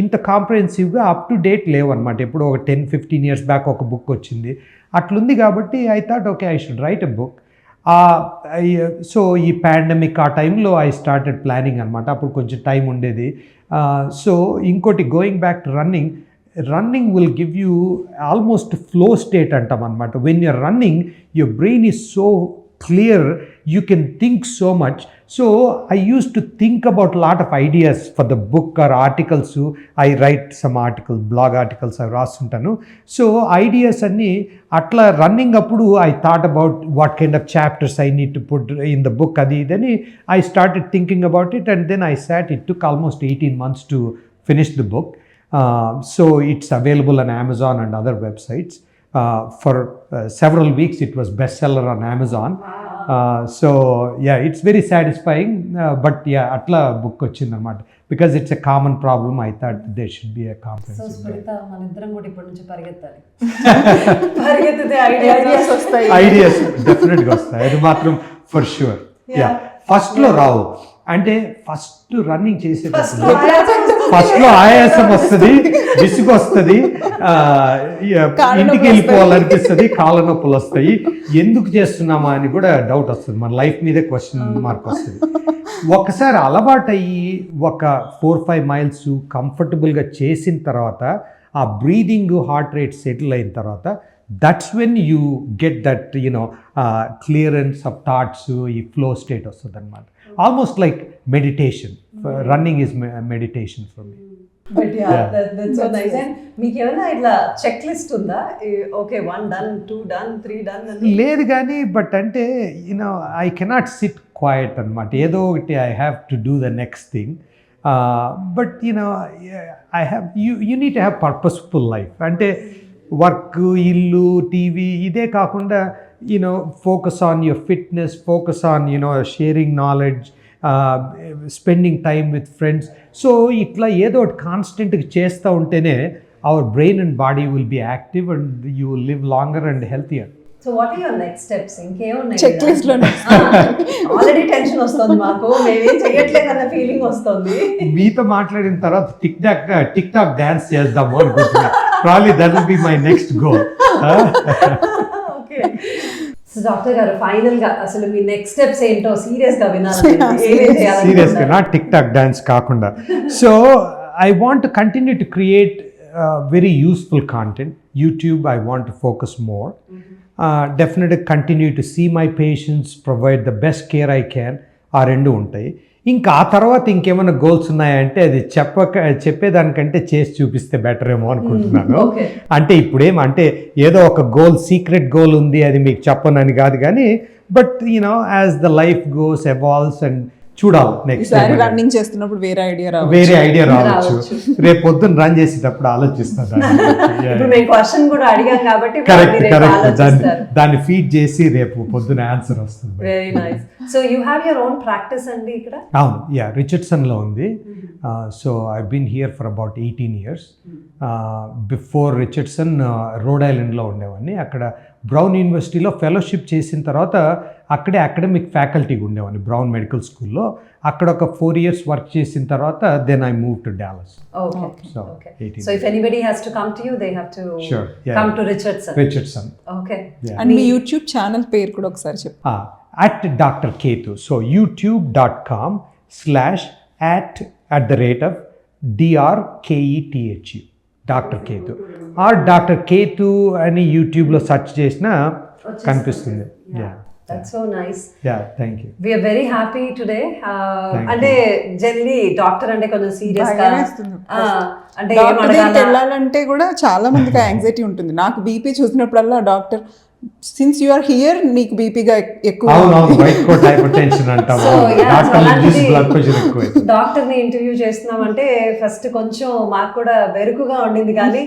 ఇంత కాంప్రహెన్సివ్గా అప్ టు డేట్ లేవు అనమాట. ఎప్పుడు ఒక 10-15 years బ్యాక్ ఒక బుక్ వచ్చింది అట్లుంది. కాబట్టి I thought okay I should write a book. So ఈ పాండమిక్ ఆ టైంలో ఐ స్టార్టెడ్ ప్లానింగ్ అనమాట. అప్పుడు కొంచెం టైం ఉండేది. సో ఇంకోటి going back to running will give you almost flow state అంటాం అనమాట. When you're running your brain is so clear, you can think so much. So I used to think about a lot of ideas for the book or articles. I write some articles, blog articles I రాస్తుంటాను. So ideas అన్ని అట్లా running అప్పుడు I thought about what kind of chapters I need to put in the book. అది ఇదని I started thinking about it and then I sat. It took almost 18 months to finish the book. So it's available on Amazon and other websites. For several weeks it was bestseller on Amazon. So yeah, it's very satisfying. But yeah, atla book వచ్చింది అన్నమాట. Because it's a common problem, I thought there should be a comprehensive. So Smrita, మన ఇద్దరం కూడా ఇప్పటి నుంచి పరిగెత్తాలి. పరిగెత్తితే ideas వస్తాయి. Ideas డెఫినెట్గా వస్తాయి, అది మాత్రం ఫర్ షూర్. యా, ఫస్ట్లో రావు. అంటే ఫస్ట్ రన్నింగ్ చేసేటప్పుడు ఫస్ట్లో ఆయాసం వస్తుంది, విసుగు వస్తుంది, ఇంటికి వెళ్ళిపోవాలనిపిస్తుంది, కాళ్ళ నొప్పులు వస్తాయి, ఎందుకు చేస్తున్నామా అని కూడా డౌట్ వస్తుంది, మన లైఫ్ మీదే క్వశ్చన్ మార్క్ వస్తుంది. ఒకసారి అలవాటు అయ్యి ఒక 4-5 మైల్స్ కంఫర్టబుల్గా చేసిన తర్వాత ఆ బ్రీదింగ్ హార్ట్ రేట్ సెటిల్ అయిన తర్వాత that's when you get that clearance of thoughts, ఈ ఫ్లో స్టేట్ వస్తుంది అనమాట. Almost like meditation. Running is meditation for me. But that's so nice. And మీకు ఏమైనా ఇట్లా చెక్ లిస్ట్ ఉందా? ఓకే 1 డన్, 2 డన్, 3 డన్ అని? లేదు కానీ బట్ అంటే you know I cannot sit quiet అనమాట. ఏదో ఒకటి I have to do the next thing. But you know I have you need to have purposeful life. అంటే వర్క్, ఇల్లు, టీవీ ఇదే కాకుండా you know focus on your fitness, focus on you know sharing knowledge, spending time with friends. So ఇట్లా ఏదో ఒకటి కాన్స్టెంట్గా చేస్తూ ఉంటేనే our brain and body will be active and you will live longer and healthier. So what are your next steps? ఇంకేమున్నాయి? Check list లో already tension వస్తుంది మాకు, మేమేం చెయ్యట్లేదు అన్న ఫీలింగ్ వస్తుంది. మీతో మాట్లాడిన తర్వాత టిక్ టాక్ డాన్స్ చేద్దాము అనుకుంటున్నా. Probably that will be my next goal. Okay. So doctor గారు ఫైనల్ గా అసలు మీ నెక్స్ట్ స్టెప్స్ ఏంటో సీరియస్ గా వినాలి. సీరియస్గా నా టిక్ టాక్ డాన్స్ కాకుండా. So I want to continue to create very useful content. YouTube I want to focus more. డెఫినెట్గా continue to see my patients, provide the best care I can. ఆ రెండు ఉంటాయి. ఇంకా ఆ తర్వాత ఇంకేమైనా గోల్స్ ఉన్నాయంటే అది చెప్పేదానికంటే చేసి చూపిస్తే బెటర్ ఏమో అనుకుంటున్నాను. అంటే ఇప్పుడేమంటే ఏదో ఒక గోల్, సీక్రెట్ గోల్ ఉంది, అది మీకు చెప్పనని కాదు కానీ but you know as the life goes evolves and చూడాలి. నెక్స్ట్ రన్నింగ్ చేస్తున్నప్పుడు వేరే ఐడియా రావచ్చు. రేపు పొద్దున్న రన్ చేసేటప్పుడు ఆలోచిస్తాను. కరెక్ట్, దాన్ని ఫీడ్ చేసి రేపు పొద్దున ఆన్సర్ వస్తుంది. Very nice. So you have your own practice అండి ఇక్కడ? అవును, రిచర్డ్సన్లో ఉంది. So I been here for about 18 years. Before Richardson road ఐలాండ్లో ఉండేవాడిని. అక్కడ బ్రౌన్ యూనివర్సిటీలో ఫెలోషిప్ చేసిన తర్వాత అక్కడే అకాడమిక్ ఫ్యాకల్టీగా ఉండేవాడిని బ్రౌన్ మెడికల్ స్కూల్లో. అక్కడ ఒక 4 years వర్క్ చేసిన తర్వాత then I move to Dallas. So if anybody has to come to you, they have to come to Richardson. Okay. And మీ యూట్యూబ్ ఛానల్ పేరు కూడా ఒకసారి చెప్పు. At Dr. Kethu. So youtube.com/@DrKethu. Doctor Kethu or doctor Kethu అని యూట్యూబ్లో search చేసినా కనిపిస్తుంది. That's so nice. Yeah, thank you. We are very happy today. అంటే జనరల్లీ డాక్టర్ అంటే కొంచెం సీరియస్ గా అంటే వెళ్ళాలంటే కూడా చాలా మందికి యాంగ్జైటీ ఉంటుంది. నాకు బీపీ చూసినప్పుడల్లా doctor since you are here నీకు బీపీగా ఎక్కువ డాక్టర్ ని ఇంటర్వ్యూ చేస్తున్నామంటే ఫస్ట్ కొంచెం మాకు కూడా బెరుకుగా ఉండింది కానీ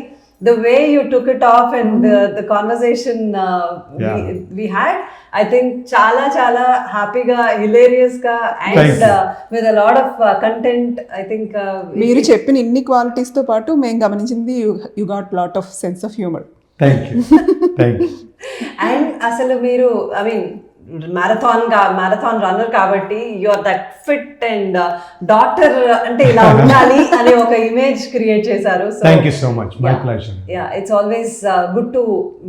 the way you took it off and the conversation we had, I think చాలా హ్యాపీగా, hilarious గా and with a lot of content. I think మీరు చెప్పిన ఇన్ని క్వాలిటీస్ తో పాటు మేము గమనించింది you got lot of sense of humor. Thank you. And అసలు మీరు ఐ మీన్ మ్యారథాన్ రన్నర్ కాబట్టి you are that fit and doctor అంటే ఇలా ఉండాలి అనే ఒక ఇమేజ్ క్రియేట్ చేశారు. So thank you so much. My pleasure. It's always good to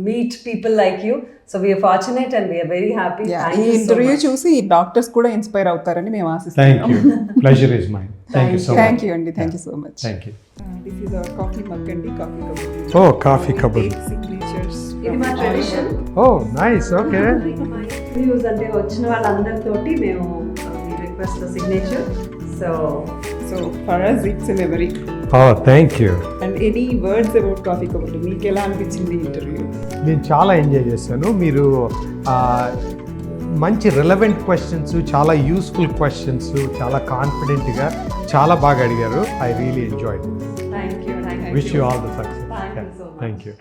meet people like you. So we are fortunate and we are very happy. ఈ interview చూసి doctors కూడా inspire అవుతారని మేము ఆశిస్తున్నాం. Thank you. Pleasure is mine. Thank you so much. Thank you అండి. Thank you so much. Thank you. This is our coffee mug అండి. Coffee కబుల్. ఓ coffee కబుల్. Signatures. ఇది మా ట్రెడిషన్. ఓ నైస్. ఓకే. న్యూస్ అంటే వచ్చిన వాళ్ళందరితోటి మేము request signature. So for us it's a memory. Oh, thank you. And any words about coffee కబుల్? మీకు ఎలా అనిపించింది ఇంటర్వ్యూ? నేను చాలా ఎంజాయ్ చేశాను. మీరు మంచి రిలవెంట్ క్వశ్చన్స్, చాలా యూస్ఫుల్ క్వశ్చన్స్, చాలా కాన్ఫిడెంట్గా చాలా బాగా అడిగారు. I really enjoyed. Thank you. Wish you all the success. Thank you so much. Thank you.